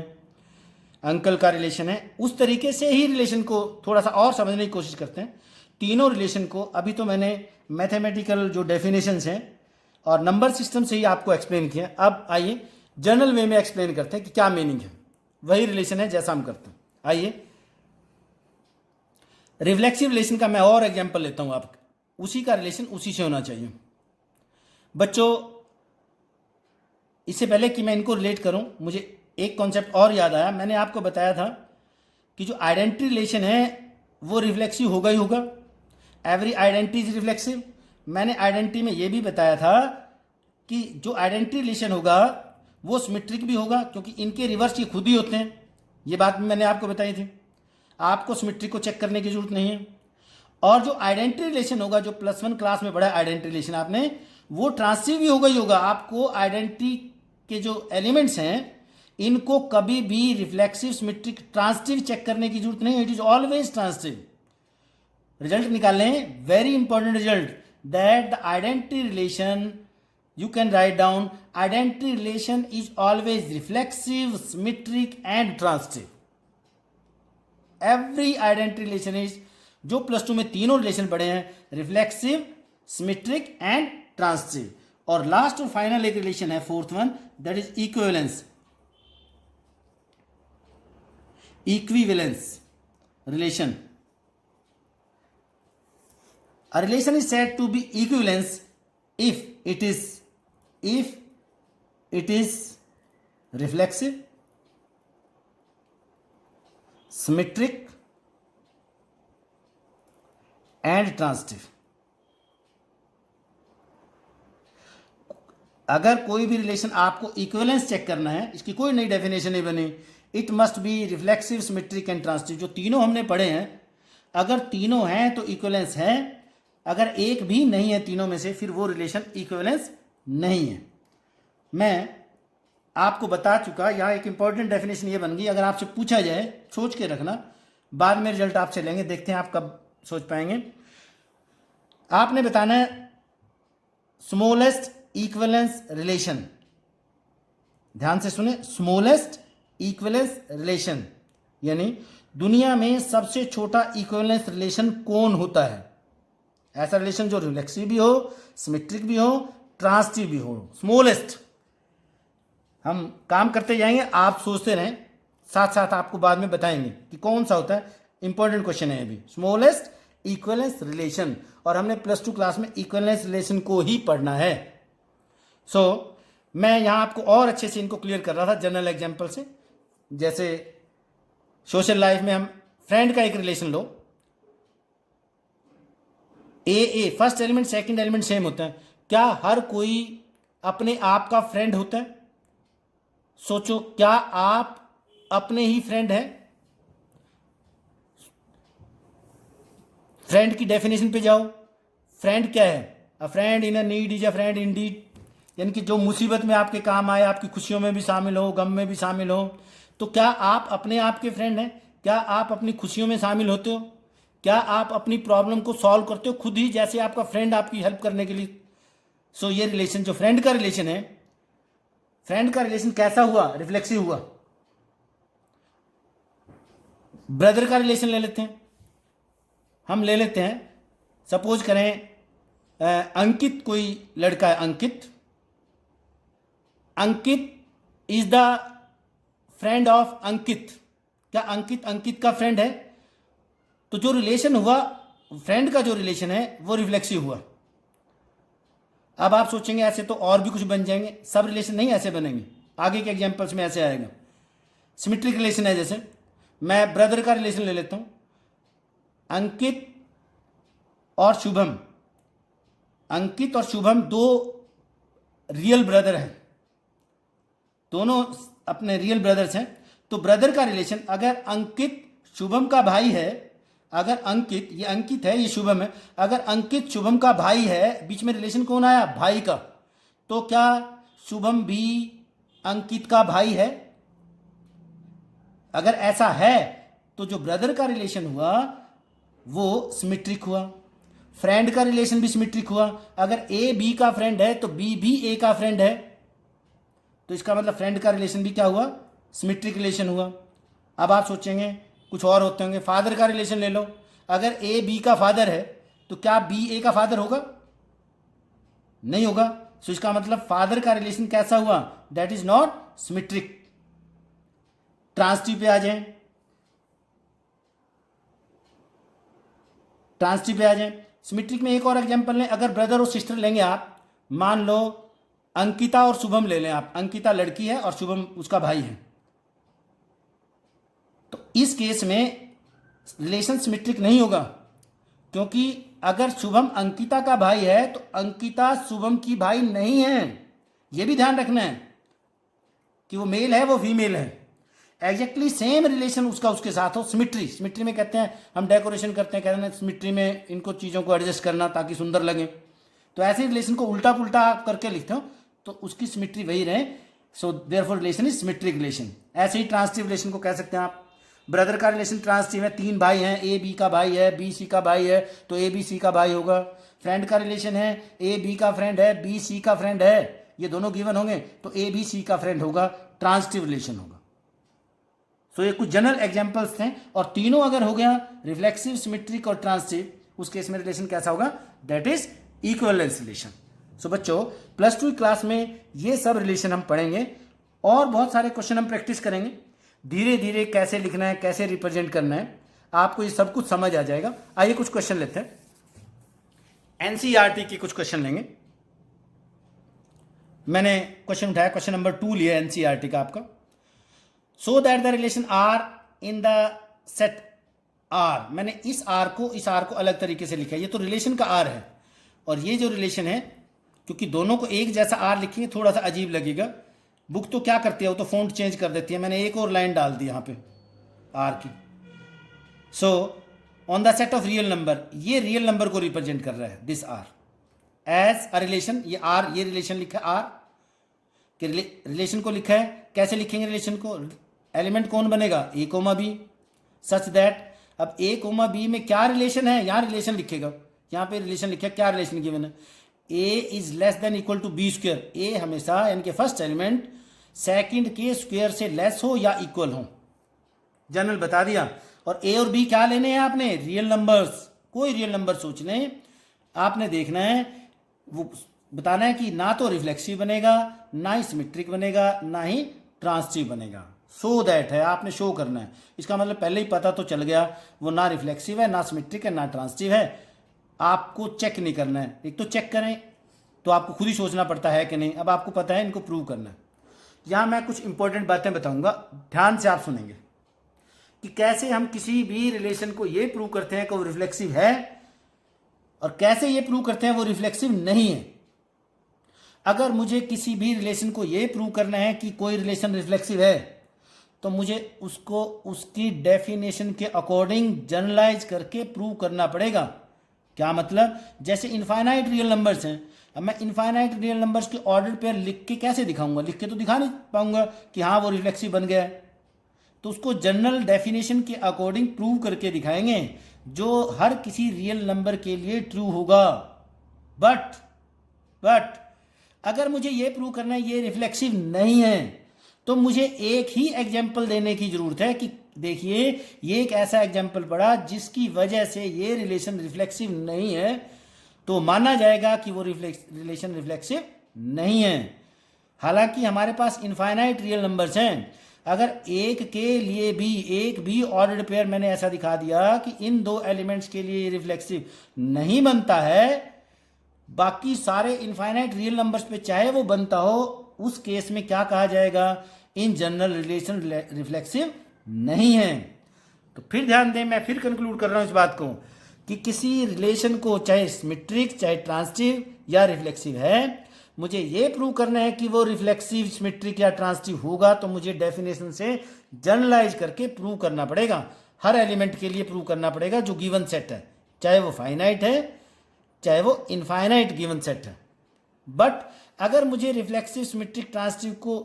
अंकल का रिलेशन है, उस तरीके से ही रिलेशन को थोड़ा सा और समझने की कोशिश करते हैं। तीनों रिलेशन को अभी तो मैंने मैथमेटिकल जो डेफिनेशंस हैं और नंबर सिस्टम से ही आपको एक्सप्लेन किया। अब आइए जनरल वे में एक्सप्लेन करते हैं कि क्या मीनिंग है। वही रिलेशन है जैसा हम करते हैं। आइए रिफ्लेक्सिव रिलेशन का मैं और एग्जांपल लेता हूं। आप उसी का रिलेशन उसी से होना चाहिए। बच्चों, इससे पहले कि मैं इनको रिलेट करूं, मुझे एक कॉन्सेप्ट और याद आया। मैंने आपको बताया था कि जो आइडेंटिटी रिलेशन है वो रिफ्लेक्सिव होगा ही होगा। Every identity is reflexive. मैंने आइडेंटिटी में ये भी बताया था कि जो आइडेंटिटी रिलेशन होगा वो सिमेट्रिक भी होगा, क्योंकि इनके रिवर्स ये खुद ही होते हैं। ये बात मैंने आपको बताई थी। आपको सिमेट्री को चेक करने की जरूरत नहीं है। और जो आइडेंटिटी रिलेशन होगा, जो +1 क्लास में पढ़ा आइडेंटिटी रिलेशन आपने, वो ट्रांसिटिव भी होगा ही होगा। आपको आइडेंटिटी के जो एलिमेंट्स हैं इनको कभी भी रिफ्लेक्सिव, सिमेट्रिक, ट्रांसिटिव चेक करने की जरूरत नहीं है। It is always transitive. Result निकाल लें, very important result, that the identity relation, you can write down, identity relation is always reflexive, symmetric and transitive. Every identity relation is, जो +2 में तीनों रिलेशन पढ़े हैं, रिफ्लेक्सिव, सिमेट्रिक एंड ट्रांसिटिव। और last और final एक रिलेशन है, fourth one, that is equivalence. Equivalence relation, a relation is said to be equivalence if it is reflexive, symmetric and transitive. अगर कोई भी रिलेशन आपको इक्विवेलेंस चेक करना है, इसकी कोई नई डेफिनेशन नहीं बनी, it must be reflexive, symmetric and transitive. जो तीनों हमने पढ़े हैं, अगर तीनों हैं तो इक्विवेलेंस है, अगर एक भी नहीं है तीनों में से फिर वो रिलेशन इक्विवेलेंस नहीं है। मैं आपको बता चुका, यहाँ एक इंपॉर्टेंट डेफिनेशन ये बन गई। अगर आपसे पूछा जाए, सोच के रखना, बाद में रिजल्ट आपसे लेंगे, देखते हैं आप कब सोच पाएंगे। आपने बताना है स्मॉलेस्ट इक्विवेलेंस रिलेशन। ध्यान से सुने, स्मॉलेस्ट इक्विवेलेंस रिलेशन यानी दुनिया में सबसे छोटा इक्विवेलेंस रिलेशन कौन होता है। ऐसा रिलेशन जो रिफ्लेक्सिव भी हो, सिमेट्रिक भी हो, ट्रांसिटिव भी हो। स्मॉलेस्ट, हम काम करते जाएंगे, आप सोचते रहें, साथ साथ आपको बाद में बताएंगे कि कौन सा होता है। इंपॉर्टेंट क्वेश्चन है ये भी, स्मॉलेस्ट इक्विवेलेंस रिलेशन। और हमने +2 क्लास में इक्विवेलेंस रिलेशन को ही पढ़ना है। सो मैं यहाँ आपको और अच्छे से इनको क्लियर कर रहा था जनरल एग्जाम्पल से। जैसे सोशल लाइफ में हम फ्रेंड का एक रिलेशन लो, a first element second element same होता है। क्या हर कोई अपने आप का फ्रेंड होता है? सोचो, क्या आप अपने ही फ्रेंड हैं? फ्रेंड की डेफिनेशन पे जाओ। फ्रेंड क्या है? A friend in a need is a friend in deed, यानी कि जो मुसीबत में आपके काम आए, आपकी खुशियों में भी शामिल हो, गम में भी शामिल हो, तो तो क्या आप अपने आप के फ्रेंड हैं? क्या आप अपनी खुशियों में शामिल होते हो? क्या आप अपनी प्रॉब्लम को सॉल्व करते हो खुद ही, जैसे आपका फ्रेंड आपकी हेल्प करने के लिए? सो ये रिलेशन जो फ्रेंड का रिलेशन है, फ्रेंड का रिलेशन कैसा हुआ? रिफ्लेक्सिव हुआ। ब्रदर का रिलेशन ले लेते हैं, हम ले लेते हैं, सपोज करें अंकित कोई लड़का है, अंकित इज द फ्रेंड ऑफ अंकित। क्या अंकित अंकित का फ्रेंड है? तो जो रिलेशन हुआ, फ्रेंड का जो रिलेशन है वो रिफ्लेक्सिव हुआ। अब आप सोचेंगे ऐसे तो और भी कुछ बन जाएंगे, सब रिलेशन नहीं ऐसे बनेंगे, आगे के एग्जांपल्स में ऐसे आएगा। सिमेट्रिक रिलेशन है, जैसे मैं ब्रदर का रिलेशन ले लेता हूं, अंकित और शुभम। अंकित और शुभम दो रियल ब्रदर हैं, दोनों अपने रियल ब्रदर्स हैं। तो ब्रदर का रिलेशन, अगर अंकित शुभम का भाई है, अगर अंकित, ये अंकित है, ये शुभम है, अगर अंकित शुभम का भाई है, बीच में रिलेशन कौन आया? भाई का। तो क्या शुभम भी अंकित का भाई है? अगर ऐसा है तो जो ब्रदर का रिलेशन हुआ वो सिमेट्रिक हुआ। फ्रेंड का रिलेशन भी सिमेट्रिक हुआ। अगर ए बी का फ्रेंड है तो बी भी ए का फ्रेंड है, तो इसका मतलब फ्रेंड का रिलेशन भी क्या हुआ? सिमेट्रिक रिलेशन हुआ। अब आप सोचेंगे कुछ और होते होंगे। फादर का रिलेशन ले लो, अगर ए बी का फादर है तो क्या बी ए का फादर होगा? नहीं होगा। सो इसका मतलब फादर का रिलेशन कैसा हुआ? That is not symmetric. Transitive पे आ जाए, ट्रांसिटिव पे आ जाए। सिमेट्रिक में एक और एग्जांपल लें, अगर ब्रदर और सिस्टर लेंगे आप, मान लो अंकिता और शुभम ले लें आप, अंकिता लड़की है और शुभम उसका भाई है, तो इस केस में रिलेशन सिमेट्रिक नहीं होगा, क्योंकि अगर शुभम अंकिता का भाई है तो अंकिता शुभम की भाई नहीं है। यह भी ध्यान रखना है कि वो मेल है वो फीमेल है। एग्जैक्टली सेम रिलेशन उसका उसके साथ हो, सिमेट्री। सिमेट्री में कहते हैं, हम डेकोरेशन करते हैं, कहते हैं सिमेट्री में इनको चीज़ों को एडजस्ट करना ताकि सुंदर लगे। तो ऐसे रिलेशन को उल्टा पुल्टा आप करके लिखते हो तो उसकी सिमेट्री वही रहे। So therefore relation is symmetric relation. ऐसे ही ट्रांसिटिव रिलेशन को कह सकते हैं आप। ब्रदर का रिलेशन ट्रांसिटिव है, तीन भाई हैं, ए बी का भाई है, बी सी का भाई है, तो ए बी सी का भाई होगा। फ्रेंड का रिलेशन है, ए बी का फ्रेंड है, बी सी का फ्रेंड है, ये दोनों गिवन होंगे तो ए बी सी का फ्रेंड होगा, ट्रांसिटिव रिलेशन होगा। सो ये कुछ जनरल एग्जांपल्स थे, और तीनों अगर हो गया रिफ्लेक्सिव, सिमेट्रिक और ट्रांसिटिव, उस केस में रिलेशन कैसा होगा? That is equivalence relation. So बच्चों, प्लस टू क्लास में ये सब रिलेशन हम पढ़ेंगे और बहुत सारे क्वेश्चन हम प्रैक्टिस करेंगे। धीरे धीरे कैसे लिखना है, कैसे रिप्रेजेंट करना है, आपको ये सब कुछ समझ आ जाएगा। आइए कुछ क्वेश्चन लेते हैं। एनसीईआरटी के कुछ क्वेश्चन लेंगे। मैंने क्वेश्चन उठाया, क्वेश्चन नंबर 2 लिया एनसीईआरटी का आपका। So that the relation are in the set R, मैंने इस आर को अलग तरीके से लिखा है। ये तो रिलेशन का आर है, और ये जो रिलेशन है, क्योंकि दोनों को एक जैसा आर लिखेंगे थोड़ा सा अजीब लगेगा। बुक तो क्या करती है, वो तो फॉन्ट चेंज कर देती है। मैंने एक और लाइन डाल दी यहाँ पे आर की। So on the set of real number, ये रियल नंबर को रिप्रेजेंट कर रहा है this R as a relation. ये आर, ये रिलेशन लिखा है आर के रिलेशन को लिखा है। कैसे लिखेंगे रिलेशन को? एलिमेंट कौन बनेगा? ए कोमा बी, सच दैट। अब ए कोमा बी में क्या रिलेशन है, यहाँ रिलेशन लिखेगा। यहाँ पे रिलेशन लिखा है, क्या रिलेशन गिवन है? A is less than equal to B square. A हमेशा यानी कि फर्स्ट एलिमेंट सेकंड के स्क्वायर से लेस हो या इक्वल हो, जनरल बता दिया। और ए और बी क्या लेने हैं आपने? Real numbers. कोई रियल नंबर सोच लें, आपने देखना है, वो बताना है कि ना तो रिफ्लेक्सिव बनेगा, ना ही सिमेट्रिक बनेगा, ना ही ट्रांसिटिव बनेगा। सो दैट है, आपने शो करना है। इसका मतलब पहले ही पता तो चल गया वो ना रिफ्लेक्सिव है, ना सिमेट्रिक है, ना ट्रांसिटिव है। आपको चेक नहीं करना है। एक तो चेक करें तो आपको खुद ही सोचना पड़ता है कि नहीं। अब आपको पता है, इनको प्रूव करना है। यहाँ मैं कुछ इंपॉर्टेंट बातें बताऊंगा, ध्यान से आप सुनेंगे कि कैसे हम किसी भी रिलेशन को ये प्रूव करते हैं कि वो रिफ्लेक्सिव है, और कैसे ये प्रूव करते हैं वो रिफ्लेक्सिव नहीं है। अगर मुझे किसी भी रिलेशन को ये प्रूव करना है कि कोई रिलेशन रिफ्लेक्सिव है, तो मुझे उसको उसकी डेफिनेशन के अकॉर्डिंग जनरलाइज करके प्रूव करना पड़ेगा। क्या मतलब? जैसे इनफाइनाइट रियल नंबर्स हैं, अब मैं इनफाइनाइट रियल नंबर्स के ऑर्डर पेयर लिख के कैसे दिखाऊंगा? लिख के तो दिखा नहीं पाऊंगा कि हाँ वो रिफ्लेक्सिव बन गया है। तो उसको जनरल डेफिनेशन के अकॉर्डिंग प्रूव करके दिखाएंगे जो हर किसी रियल नंबर के लिए ट्रू होगा। बट अगर मुझे ये प्रूव करना है ये रिफ्लेक्सिव नहीं है तो मुझे एक ही एग्जाम्पल देने की जरूरत है कि देखिए ये एक ऐसा एग्जाम्पल पड़ा जिसकी वजह से ये रिलेशन रिफ्लेक्सिव नहीं है, तो माना जाएगा कि वो रिलेशन रिफ्लेक्सिव नहीं है। हालांकि हमारे पास इनफाइनाइट रियल नंबर्स हैं, अगर एक के लिए भी एक भी ऑर्डर्ड पेयर मैंने ऐसा दिखा दिया कि इन दो एलिमेंट्स के लिए रिफ्लेक्सिव नहीं बनता है, बाकी सारे इनफाइनाइट रियल नंबर्स पे चाहे वो बनता हो, उस केस में क्या कहा जाएगा, इन जनरल रिलेशन रिफ्लेक्सिव नहीं है। तो फिर ध्यान दें, मैं फिर कंक्लूड कर रहा हूं इस बात को कि किसी रिलेशन को चाहे सिमेट्रिक चाहे ट्रांसिटिव या रिफ्लेक्सिव है, मुझे ये प्रूव करना है कि वो रिफ्लेक्सिव सिमेट्रिक या ट्रांसिटिव होगा तो मुझे डेफिनेशन से जनरलाइज करके प्रूव करना पड़ेगा, हर एलिमेंट के लिए प्रूव करना पड़ेगा जो गिवन सेट है, चाहे वो फाइनाइट है चाहे वो इनफाइनाइट गिवन सेट है। बट अगर मुझे रिफ्लेक्सिव सिमेट्रिक ट्रांसिटिव को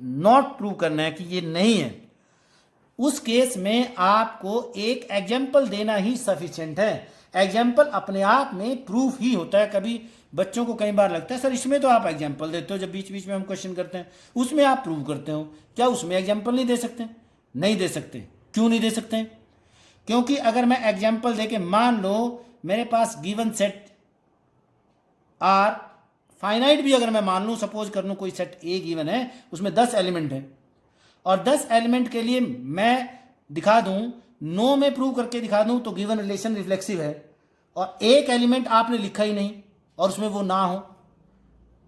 नॉट प्रूव करना है कि ये नहीं है, उस केस में आपको एक एग्जाम्पल देना ही सफिशिएंट है। एग्जाम्पल अपने आप में प्रूफ ही होता है। कभी बच्चों को कई बार लगता है सर इसमें तो आप एग्जाम्पल देते हो, जब बीच बीच में हम क्वेश्चन करते हैं उसमें आप प्रूव करते हो, क्या उसमें एग्जाम्पल नहीं दे सकते? नहीं दे सकते। क्यों नहीं दे सकते? क्योंकि अगर मैं एग्जाम्पल देके, मान लो मेरे पास गिवन सेट आर फाइनाइट भी अगर मैं मान लूँ, सपोज कर लूँ कोई सेट ए गिवन है, उसमें 10 एलिमेंट है और 10 एलिमेंट के लिए मैं दिखा दूं, नो में प्रूव करके दिखा दूं तो गिवन रिलेशन रिफ्लेक्सिव है, और एक एलिमेंट आपने लिखा ही नहीं और उसमें वो ना हो,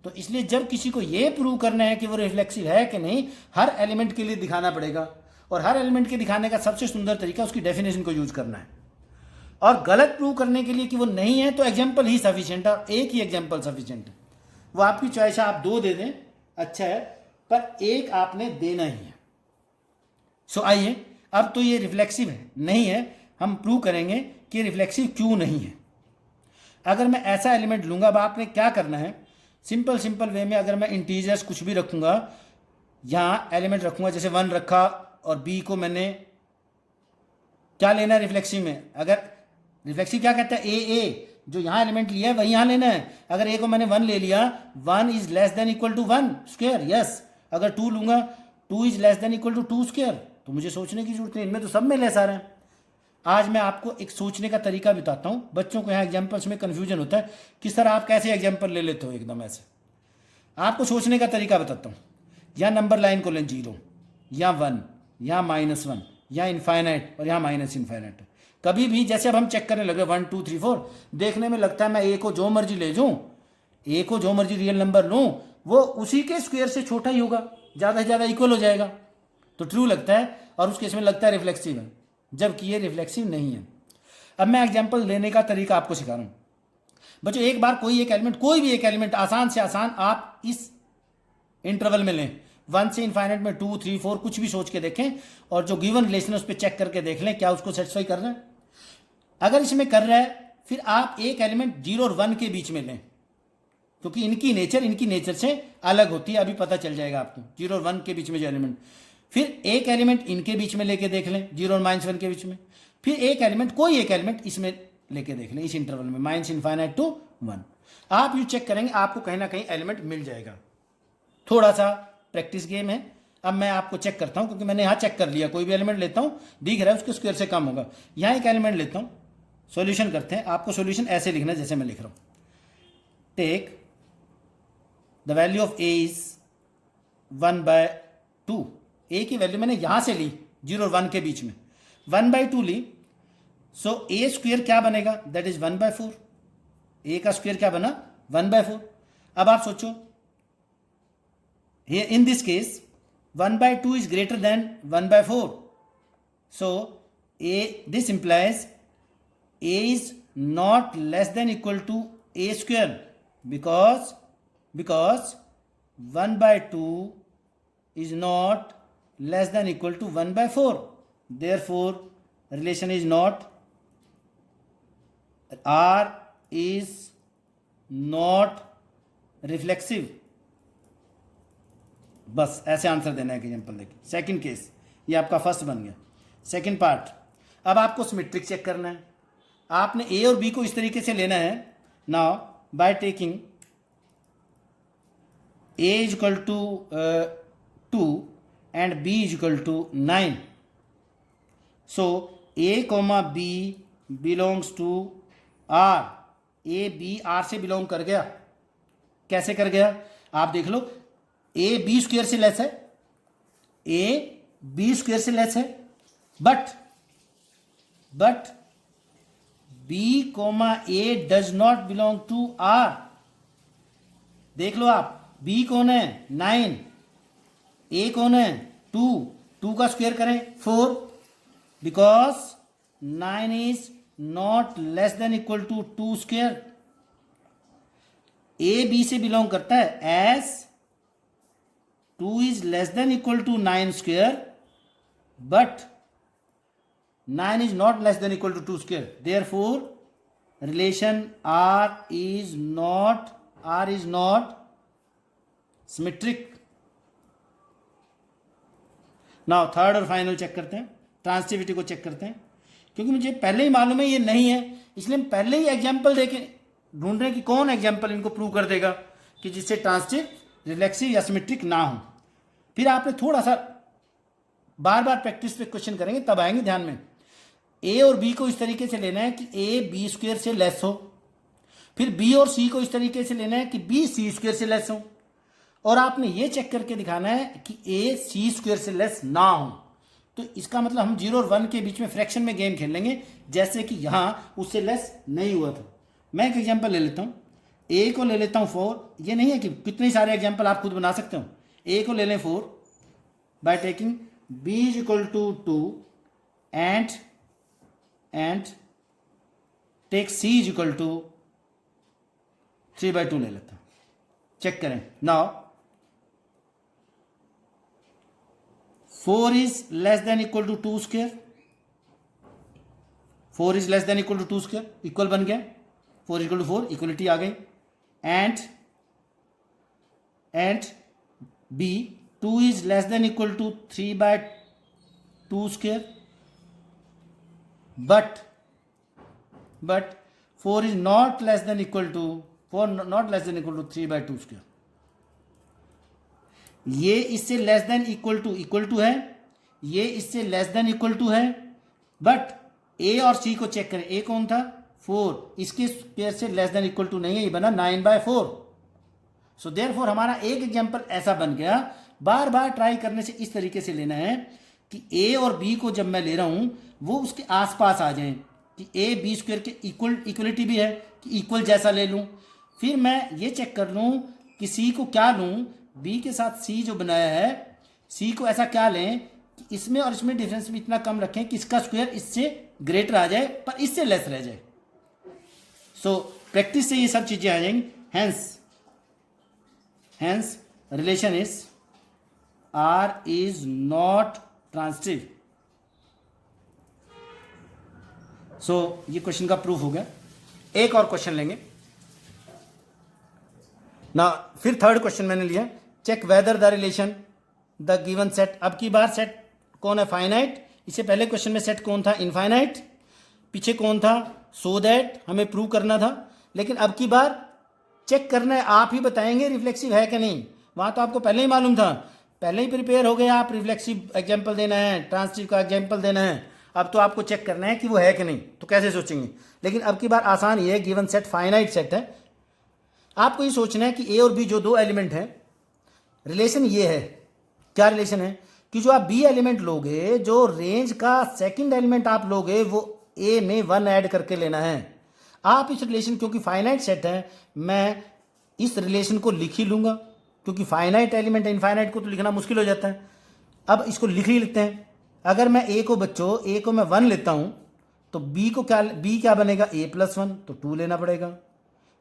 तो इसलिए जब किसी को ये प्रूव करना है कि वो रिफ्लेक्सिव है कि नहीं, हर एलिमेंट के लिए दिखाना पड़ेगा, और हर एलिमेंट के दिखाने का सबसे सुंदर तरीका उसकी डेफिनेशन को यूज करना है। और गलत प्रूव करने के लिए कि वो नहीं है तो एग्जाम्पल ही सफिशिएंट है, और एक ही एग्जाम्पल सफिशिएंट है। वो आपकी चॉइस है, आप 2 दे दें अच्छा है, पर एक आपने देना ही है। सो आइए, अब तो ये रिफ्लेक्सिव है नहीं है, हम प्रूव करेंगे कि रिफ्लेक्सिव क्यों नहीं है। अगर मैं ऐसा एलिमेंट लूंगा, अब आपने क्या करना है, सिंपल वे में अगर मैं इंटीजर्स कुछ भी रखूंगा, यहां एलिमेंट रखूंगा, जैसे 1 रखा और बी को मैंने क्या लेना है रिफ्लेक्सिव में, अगर रिफ्लेक्सिव क्या कहता है, ए जो यहां एलिमेंट लिया है वही यहां लेना है। अगर ए को मैंने 1 ले लिया, 1 is less than equal to 1 square, yes. अगर 2 लूंगा, 2 is less than equal to 2 square, तो मुझे सोचने की जरूरत नहीं, इनमें तो सब में लेस आ रहे हैं। आज मैं आपको एक सोचने का तरीका बताता हूं, बच्चों को यहाँ एग्जाम्पल्स में कंफ्यूजन होता है कि सर आप कैसे एग्जाम्पल ले लेते हो एकदम ऐसे। आपको सोचने का तरीका बताता हूँ। यहाँ नंबर लाइन को लें 0, यहाँ 1, यहाँ -1, यहाँ इनफाइनाइट और यहाँ माइनस इनफाइनाइट। कभी भी जैसे अब हम चेक करने लगे 1 2 3 4, देखने में लगता है मैं ए को जो मर्जी ले जाऊँ, ए को जो मर्जी रियल नंबर लूँ, वो उसी के स्क्वायर से छोटा ही होगा, ज़्यादा से ज़्यादा इक्वल हो जाएगा, तो ट्रू लगता है, और उस केस में लगता है रिफ्लेक्सिव है, जबकि ये रिफ्लेक्सिव नहीं है। अब मैं एग्जाम्पल लेने का तरीका आपको सिखा रहा हूँ बच्चों। एक बार कोई भी एक एलिमेंट आसान से आसान आप इस इंटरवल में लें, 1 से इनफाइनाइट में 2 3 4 कुछ भी सोच के देखें, और जो गिवन रिलेशन उस पर चेक करके देख लें क्या उसको सेटिस्फाई कर रहा है। अगर इसमें कर रहा है, फिर आप एक एलिमेंट 0 और 1 के बीच में लें, क्योंकि इनकी नेचर से अलग होती है, अभी पता चल जाएगा आपको। 0 और 1 के बीच में जो एलिमेंट, फिर एक एलिमेंट इनके बीच में लेके देख लें, 0 और -1 के बीच में, फिर कोई एक एलिमेंट इसमें लेके देख लें, इस इंटरवल में माइनस इनफाइनाइट टू 1। आप यू चेक करेंगे, आपको कहीं ना कहीं एलिमेंट मिल जाएगा। थोड़ा सा प्रैक्टिस गेम है। अब मैं आपको चेक करता हूं, क्योंकि मैंने यहाँ चेक कर लिया, कोई भी एलिमेंट लेता हूं दिख रहा है उसके स्क्वायर से कम होगा। यहाँ एक एलिमेंट लेता हूं, सॉल्यूशन करते हैं। आपको सॉल्यूशन ऐसे लिखना है जैसे मैं लिख रहा हूं। Take the value of A is 1/2। A की वैल्यू मैंने यहां से ली, 0 और 1 के बीच में 1/2 ली, सो ए स्क्वायर क्या बनेगा, दैट इज 1/4। ए का स्क्वायर क्या बना, 1/4। अब आप सोचो, here in this case 1/2 is greater than 1/4, so this implies a is not less than equal to a square, because 1/2 is not less than equal to 1/4, therefore relation is not, R is not reflexive। बस ऐसे answer देना है example देखिए। Second case, ये आपका first बन गया। Second part, अब आपको सिमेट्रिक चेक करना है। आपने ए और बी को इस तरीके से लेना है। Now by taking A is equal to 2 and B is equal to 9, so A comma B belongs to R. A B R से बिलोंग कर गया। कैसे कर गया आप देख लो, ए बी स्क्वायर से लेस है, ए बी स्क्वायर से लेस है, but B comma A does not belong to R. देख लो आप, बी कौन है 9, ए कौन है 2 का स्क्वायर करें 4, because 9 is not less than equal to 2 square. A B से बिलोंग करता है as 2 is less than equal to 9 square, but 9 is not less than equal to 2 square. Therefore, relation R is not symmetric. Now third और final check करते हैं, ट्रांसिटिविटी को check करते हैं। क्योंकि मुझे पहले ही मालूम है ये नहीं है, इसलिए हम पहले ही एग्जाम्पल देके ढूंढ रहे हैं कि कौन एग्जाम्पल इनको प्रूव कर देगा कि जिससे ट्रांसिटिव, रिफ्लेक्सिव या सिमेट्रिक ना हो। फिर आपने थोड़ा सा बार बार प्रैक्टिस पे क्वेश्चन करेंगे तब आएंगे ध्यान में। ए और बी को इस तरीके से लेना है कि ए बी स्क्वायर से लेस हो, फिर बी और सी को इस तरीके से लेना है कि बी सी स्क्वायर से लेस हो, और आपने ये चेक करके दिखाना है कि ए सी स्क्वायर से लेस ना हो। तो इसका मतलब हम 0 और 1 के बीच में फ्रैक्शन में गेम खेल लेंगे, जैसे कि यहाँ उससे लेस नहीं हुआ था। मैं एक एग्जाम्पल ले लेता हूँ, ए को ले लेता हूँ 4। ये नहीं है कि कितने सारे एग्जाम्पल आप खुद बना सकते हो। ए को ले लें 4 by taking b is equal to 2 and take c is equal to 3/2 ले लेता हूं। चेक करें। Now 4 is less than equal to 2 square, 4 is less than equal to 2 square, equal बन गया, 4 is equal to 4, इक्वलिटी आ गई। and b 2 is less than equal to 3/2 square, but 4 is not less than equal to 3/2 square। ये इससे less than equal to है, ये इससे less than equal to है, but ए और सी को चेक करें। ए कौन था 4, इसके स्क्वायर से लेस देन इक्वल टू नहीं है, ये बना 9/4। सो देयरफॉर हमारा एक एग्जांपल ऐसा बन गया। बार बार ट्राई करने से इस तरीके से लेना है कि ए और बी को जब मैं ले रहा हूं वो उसके आसपास आ जाएं, कि ए बी स्क्वायर के इक्वलिटी भी है कि इक्वल जैसा ले लूं। फिर मैं ये चेक कर लूं कि सी को क्या लूं, बी के साथ सी जो बनाया है, सी को ऐसा क्या लें कि इसमें और इसमें डिफरेंस भी इतना कम रखें कि इसका स्क्वायर इससे ग्रेटर आ जाए पर इससे लेस रह जाए। सो प्रैक्टिस से ये सब चीजें आ जाएंगी। Hence relation is R is not transitive। सो ये क्वेश्चन का प्रूफ हो गया। एक और क्वेश्चन लेंगे ना, फिर थर्ड क्वेश्चन मैंने लिया, check whether the relation the given set. अब की बार सेट कौन है फाइनाइट, इससे पहले क्वेश्चन में सेट कौन था इनफाइनाइट, पीछे कौन था सो दैट हमें प्रूव करना था। लेकिन अब की बार चेक करना है, आप ही बताएंगे रिफ्लेक्सिव है कि नहीं। वहां तो आपको पहले ही मालूम था, पहले ही प्रिपेयर हो गए आप, रिफ्लेक्सिव एग्जाम्पल देना है, ट्रांसिटिव का एग्जाम्पल देना है। अब तो आपको चेक करना है कि वो है कि नहीं, तो कैसे सोचेंगे। लेकिन अब की बार आसान ये है, गिवन सेट फाइनाइट सेट है, आपको ये सोचना है कि ए और बी जो दो एलिमेंट हैं, रिलेशन ये है। क्या रिलेशन है कि जो आप बी एलिमेंट लोगे, जो रेंज का सेकंड एलिमेंट आप लोगे, वो ए में 1 ऐड करके लेना है। आप इस रिलेशन, क्योंकि फाइनाइट सेट है, मैं इस रिलेशन को लिख ही लूंगा, क्योंकि फाइनाइट एलिमेंट है, इनफाइनाइट को तो लिखना मुश्किल हो जाता है। अब इसको लिख ही लेते हैं। अगर मैं ए को मैं 1 लेता हूं तो बी क्या बनेगा a+1, तो 2 लेना पड़ेगा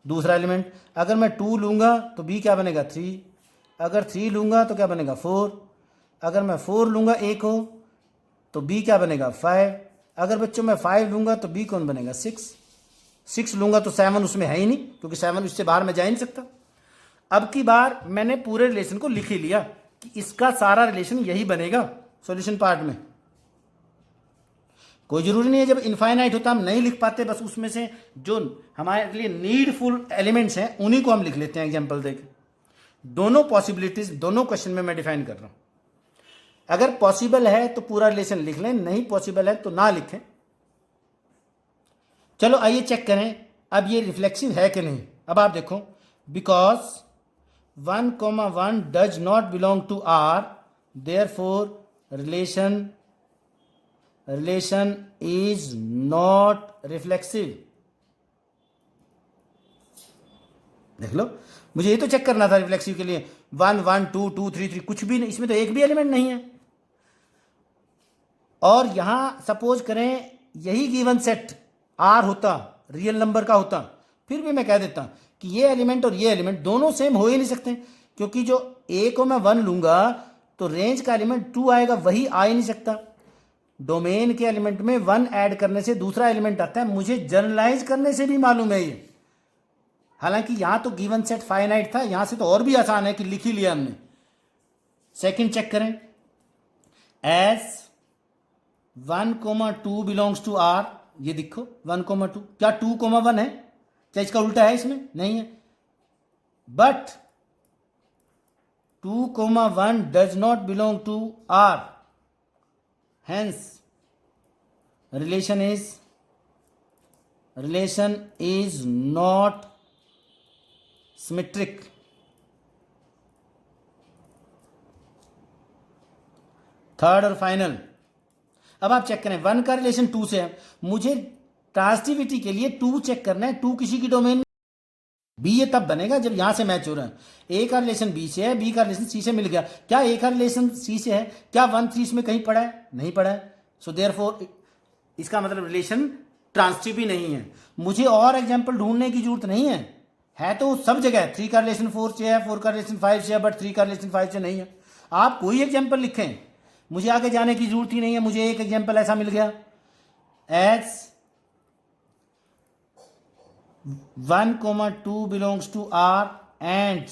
दूसरा एलिमेंट। अगर मैं 2 लूंगा तो बी क्या बनेगा 3, अगर 3 लूंगा तो क्या बनेगा 4, अगर मैं 4 लूंगा ए को तो बी क्या बनेगा 5, अगर बच्चों मैं 5 लूंगा तो बी कौन बनेगा 6 लूंगा तो 7 उसमें है ही नहीं, क्योंकि 7 इससे बाहर मैं जा ही नहीं सकता। अब की बार मैंने पूरे रिलेशन को लिख ही लिया कि इसका सारा रिलेशन यही बनेगा, सॉल्यूशन पार्ट में। कोई जरूरी नहीं है, जब इनफाइनाइट होता हम नहीं लिख पाते, बस उसमें से जो हमारे लिए नीडफुल एलिमेंट्स हैं उन्हीं को हम लिख लेते हैं एग्जाम्पल देके। दोनों पॉसिबिलिटीज दोनों क्वेश्चन में मैं डिफाइन कर रहा हूं। अगर पॉसिबल है तो पूरा रिलेशन लिख लें, नहीं पॉसिबल है तो ना लिखें। चलो आइए चेक करें अब ये रिफ्लेक्सिव है कि नहीं। अब आप देखो, because 1,1 does not belong to R, therefore relation is not reflexive. देख लो, मुझे ये तो चेक करना था रिफ्लेक्सिव के लिए 1, 1, 2, 2, 3, 3 कुछ भी नहीं, इसमें तो एक भी एलिमेंट नहीं है। और यहां सपोज करें यही गिवन सेट आर होता, रियल नंबर का होता, फिर भी मैं कह देता कि ये एलिमेंट और ये एलिमेंट दोनों सेम हो ही नहीं सकते, क्योंकि जो ए को मैं 1 लूंगा तो रेंज का एलिमेंट 2 आएगा, वही आ ही नहीं सकता। डोमेन के एलिमेंट में 1 ऐड करने से दूसरा एलिमेंट आता है, मुझे जनरलाइज करने से भी मालूम है ये। हालांकि यहां तो गिवन सेट फाइनाइट था, यहां से तो और भी आसान है कि लिख ही लिया हमने। सेकंड चेक करें, एज 1,2 बिलोंग्स टू आर, ये देखो 1,2, क्या 2,1 है? क्या इसका उल्टा है? इसमें नहीं है। But 2,1 does not belong to R, hence relation is not symmetric. Third और फाइनल, अब आप चेक करें 1 का रिलेशन 2 से है, मुझे ट्रांसिटिविटी के लिए 2 चेक करना है, 2 किसी की डोमेन में बी, ये तब बनेगा जब यहां से मैच हो रहा है। ए का रिलेशन बी से है, बी का रिलेशन सी से मिल गया, क्या ए का रिलेशन सी से है? क्या 1, 3 इसमें कहीं पड़ा है? नहीं पड़ा है। सो देयरफॉर इसका मतलब रिलेशन ट्रांसिटिव भी नहीं है। मुझे और एग्जाम्पल ढूंढने की जरूरत नहीं है तो सब जगह 3 का रिलेशन 4 से है, 4 का रिलेशन 5 से है, बट 3 का रिलेशन 5 से नहीं है। आप कोई एग्जाम्पल लिखें, मुझे आगे जाने की जरूरत ही नहीं है। मुझे एक एग्जाम्पल ऐसा मिल गया, as 1,2 belongs to R and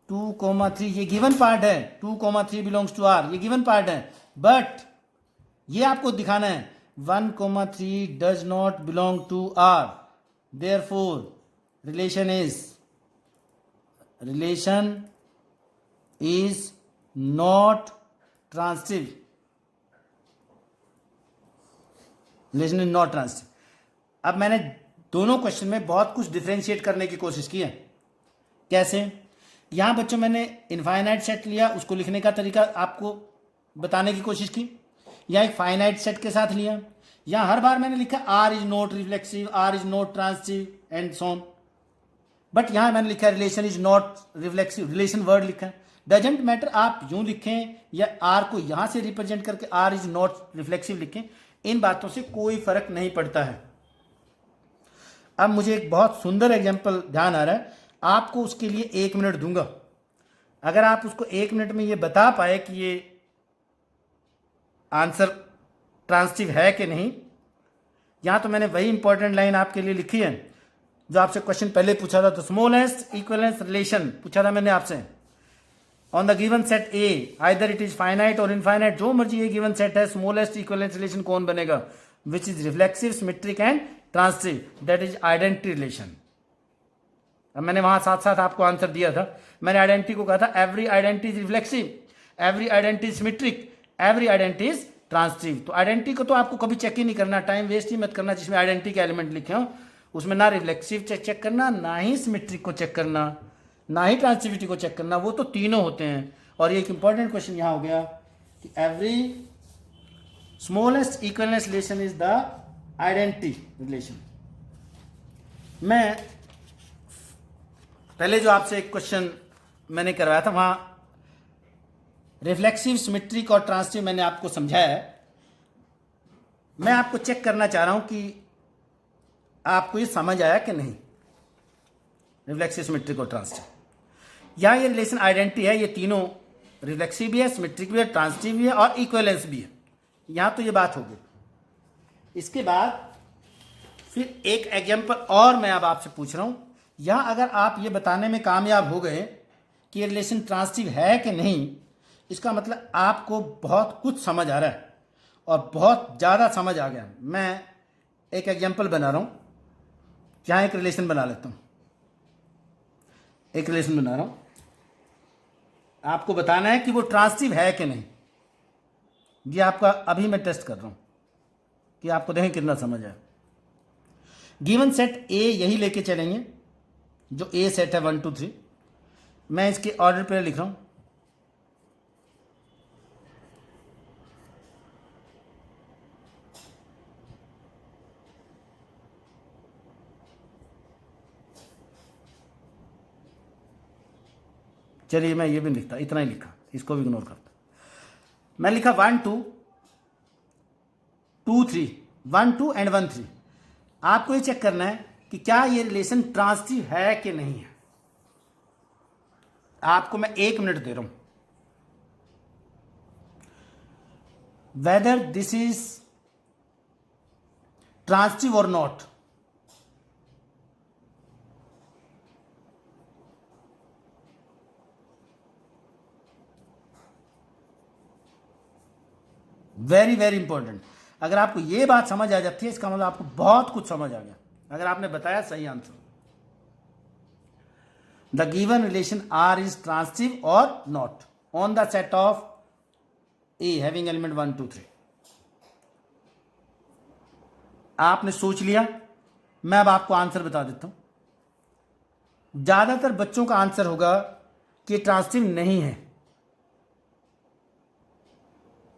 2,3, ये गिवन पार्ट है, 2,3 बिलोंग्स टू आर, ये गिवन पार्ट है, बट ये आपको दिखाना है 1,3 does not belong to R, therefore relation is not transitive. Relation is not transitive. अब मैंने दोनों क्वेश्चन में बहुत कुछ डिफरेंशिएट करने की कोशिश की है। कैसे? यहां बच्चों मैंने इनफाइनाइट सेट लिया, उसको लिखने का तरीका आपको बताने की कोशिश की, या एक फाइनाइट सेट के साथ लिया। यहां हर बार मैंने लिखा R is not reflexive, R is not transitive and so on, but यहां मैंने लिखा relation is not reflexive, relation word लिखा है। डजेंट मैटर आप यूं लिखें या आर को यहां से रिप्रेजेंट करके आर इज नॉट रिफ्लेक्सिव लिखें, इन बातों से कोई फर्क नहीं पड़ता है। अब मुझे एक बहुत सुंदर एग्जाम्पल ध्यान आ रहा है, आपको उसके लिए 1 मिनट दूंगा। अगर आप उसको 1 मिनट में ये बता पाए कि ये आंसर ट्रांसिटिव है कि नहीं, यहां तो मैंने वही इंपॉर्टेंट लाइन आपके लिए लिखी है जो आपसे क्वेश्चन पहले पूछा था। तो स्मॉलेस्ट इक्विवेलेंस रिलेशन पूछा था मैंने आपसे, on the given set A either it is finite और इनफाइनाइट, जो मर्जी ये गिवन सेट है, स्मॉलेस्ट इक्विवेलेंस रिलेशन कौन बनेगा? Which is reflexive, symmetric and transitive, that is identity relation. अब मैंने वहां साथ साथ आपको आंसर दिया था। मैंने आइडेंटिटी को कहा था every identity is reflexive, every identity is symmetric, every identity is transitive. तो आइडेंटिटी को तो आपको कभी चेक ही नहीं करना, टाइम वेस्ट ही मत करना। जिसमें आइडेंटिटी के एलिमेंट लिखे हो उसमें ना रिफ्लेक्सिव चेक करना, ना ही सिमेट्रिक को चेक करना, ना ही ट्रांसिटिविटी को चेक करना, वो तो तीनों होते हैं। और एक इंपॉर्टेंट क्वेश्चन यहां हो गया कि every smallest equivalence relation is the identity relation. मैं पहले जो आपसे एक क्वेश्चन मैंने करवाया था वहां रिफ्लेक्सिव, सिमेट्रिक और ट्रांसिटिव मैंने आपको समझाया है। मैं आपको चेक करना चाह रहा हूं कि आपको ये समझ आया कि नहीं, रिफ्लेक्सिव, सिमेट्रिक और ट्रांसिटिव। यहां ये रिलेशन आइडेंटिटी है, ये तीनों रिफ्लेक्सिव भी है, सिमेट्रिक भी है, ट्रांसिटिव भी है और इक्विवेलेंस भी है। यहां तो ये बात होगी। इसके बाद फिर एक एग्जाम्पल और मैं अब आपसे पूछ रहा हूं। यहां अगर आप ये बताने में कामयाब हो गए कि ये रिलेशन ट्रांसिटिव है कि नहीं, इसका मतलब आपको बहुत कुछ समझ आ रहा है और बहुत ज़्यादा समझ आ गया। मैं एक एग्जाम्पल बना रहा हूँ, यहाँ एक रिलेशन बना लेता हूँ। एक रिलेशन बना रहा हूँ, आपको बताना है कि वो ट्रांसिटिव है कि नहीं। ये आपका अभी मैं टेस्ट कर रहा हूँ कि आपको देखें कितना समझ आया। गिवन सेट ए यही लेके चलेंगे जो ए सेट है 1 2 3। मैं इसके ऑर्डर पे लिख रहा हूँ। चलिए मैं ये भी लिखता, इतना ही लिखा, इसको भी इग्नोर करता। मैं लिखा 1 2 2 3, 1 2 एंड 1 3। आपको ये चेक करना है कि क्या ये रिलेशन ट्रांसिटिव है कि नहीं है। आपको मैं 1 मिनट दे रहा हूं। वेदर दिस इज ट्रांसिटिव और नॉट। Very very important. अगर आपको ये बात समझ आ जाती है, इसका मतलब आपको बहुत कुछ समझ आ गया अगर आपने बताया सही answer. The given relation R is transitive और not on the set of A having element 1 2 3। आपने सोच लिया, मैं अब आपको आंसर बता देता हूं। ज्यादातर बच्चों का आंसर होगा कि ट्रांसिटिव नहीं है।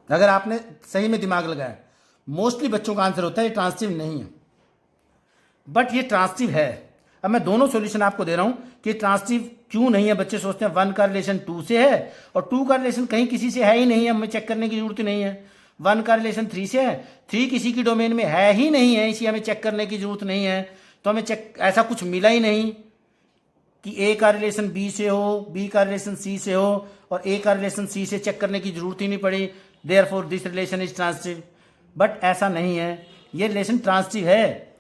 अगर आपने सही में दिमाग लगाया, मोस्टली बच्चों का आंसर होता है ये ट्रांसिटिव नहीं है, बट ये ट्रांसिटिव है। अब मैं दोनों सॉल्यूशन आपको दे रहा हूं कि ट्रांसिटिव क्यों नहीं है। बच्चे सोचते हैं 1 का रिलेशन 2 से है और 2 का रिलेशन कहीं किसी से है ही नहीं है, हमें चेक करने की जरूरत नहीं है। 1 का रिलेशन 3 से है, 3 किसी की डोमेन में है ही नहीं है, इसी हमें चेक करने की जरूरत नहीं है। तो हमें चेक ऐसा कुछ मिला ही नहीं कि ए का रिलेशन बी से हो, बी का रिलेशन सी से हो और ए का रिलेशन सी से चेक करने की जरूरत ही नहीं पड़ी। Therefore this relation is transitive. But ऐसा नहीं है, ये रिलेशन ट्रांसिटिव है।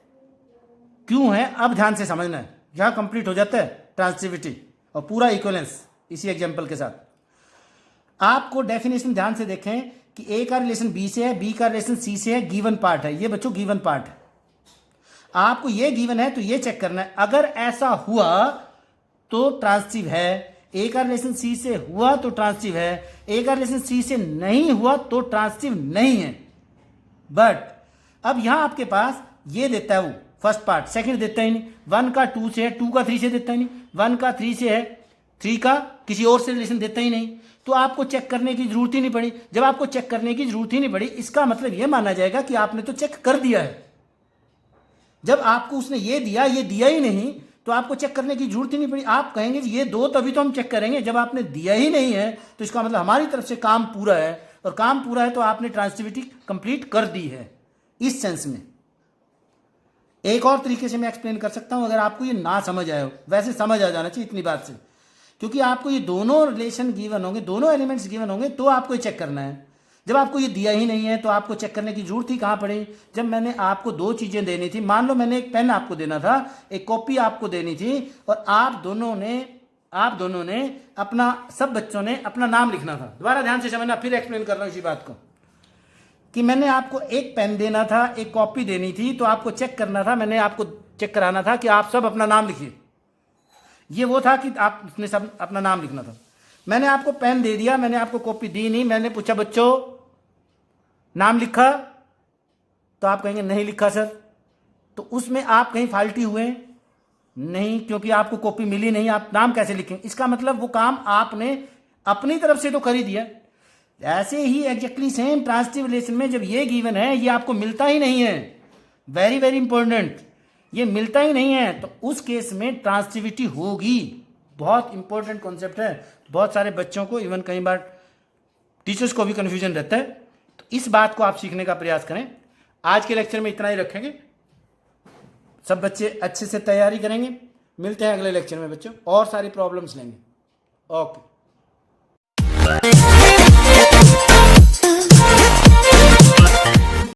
क्यों है अब ध्यान से समझना है। यहां कंप्लीट हो जाता है ट्रांसिटिविटी और पूरा इक्वलेंस इसी एग्जांपल के साथ। आपको डेफिनेशन ध्यान से देखें कि ए का रिलेशन बी से है, बी का रिलेशन सी से है, गिवन पार्ट है। ये बच्चों गिवन पार्ट है। आपको ये गिवन है तो ये चेक करना है, अगर ऐसा हुआ तो ट्रांसिटिव है। ए का रिलेशन सी से हुआ तो ट्रांसिटिव है, ए का रिलेशन सी से नहीं हुआ तो ट्रांसिटिव नहीं है। बट अब यहां आपके पास ये देता है वो फर्स्ट पार्ट, सेकंड देता ही नहीं। 1 का 2 से है, 2 का 3 से देता ही नहीं। 1 का 3 से है, 3 का किसी और से रिलेशन देता ही नहीं। तो आपको चेक करने की जरूरत ही नहीं पड़ी। जब आपको चेक करने की जरूरत ही नहीं पड़ी, इसका मतलब यह माना जाएगा कि आपने तो चेक कर दिया है। जब आपको उसने ये दिया ही नहीं, तो आपको चेक करने की जरूरत ही नहीं पड़ी। आप कहेंगे ये दो तभी तो हम चेक करेंगे। जब आपने दिया ही नहीं है तो इसका मतलब हमारी तरफ से काम पूरा है, और काम पूरा है तो आपने ट्रांसिटिविटी कंप्लीट कर दी है। इस सेंस में एक और तरीके से मैं एक्सप्लेन कर सकता हूं, अगर आपको ये ना समझ आए हो। वैसे समझ आ जाना चाहिए इतनी बात से, क्योंकि आपको ये दोनों रिलेशन गिवन होंगे, दोनों एलिमेंट्स गिवन होंगे, तो आपको ये चेक करना है। जब आपको ये दिया ही नहीं है तो आपको चेक करने की जरूरत ही कहां पड़ी। जब मैंने आपको 2 चीजें देनी थी, मान लो मैंने एक पेन आपको देना था, एक कॉपी आपको देनी थी, और आप दोनों ने अपना, सब बच्चों ने अपना नाम लिखना था। दोबारा ध्यान से समझना, फिर एक्सप्लेन कर रहा हूं इसी बात को, कि मैंने आपको एक पेन देना था, एक कॉपी देनी थी, तो आपको चेक करना था, मैंने आपको चेक कराना था कि आप सब अपना नाम लिखिए। ये वो था कि आपने सब अपना नाम लिखना था। मैंने आपको पेन दे दिया, मैंने आपको कॉपी दी नहीं, मैंने पूछा बच्चों नाम लिखा, तो आप कहेंगे नहीं लिखा सर। तो उसमें आप कहीं फाल्टी हुए नहीं, क्योंकि आपको कॉपी मिली नहीं, आप नाम कैसे लिखें। इसका मतलब वो काम आपने अपनी तरफ से तो कर ही दिया। ऐसे ही एग्जैक्टली सेम ट्रांसिटिव रिलेशन में जब ये गिवन है, ये आपको मिलता ही नहीं है, वेरी वेरी इंपॉर्टेंट, ये मिलता ही नहीं है, तो उस केस में ट्रांसिटिविटी होगी। बहुत इंपॉर्टेंट कॉन्सेप्ट है। बहुत सारे बच्चों को, इवन कई बार टीचर्स को भी कंफ्यूजन रहता है। तो इस बात को आप सीखने का प्रयास करें। आज के लेक्चर में इतना ही रखेंगे। सब बच्चे अच्छे से तैयारी करेंगे। मिलते हैं अगले लेक्चर में बच्चों, और सारी प्रॉब्लम्स लेंगे। ओके।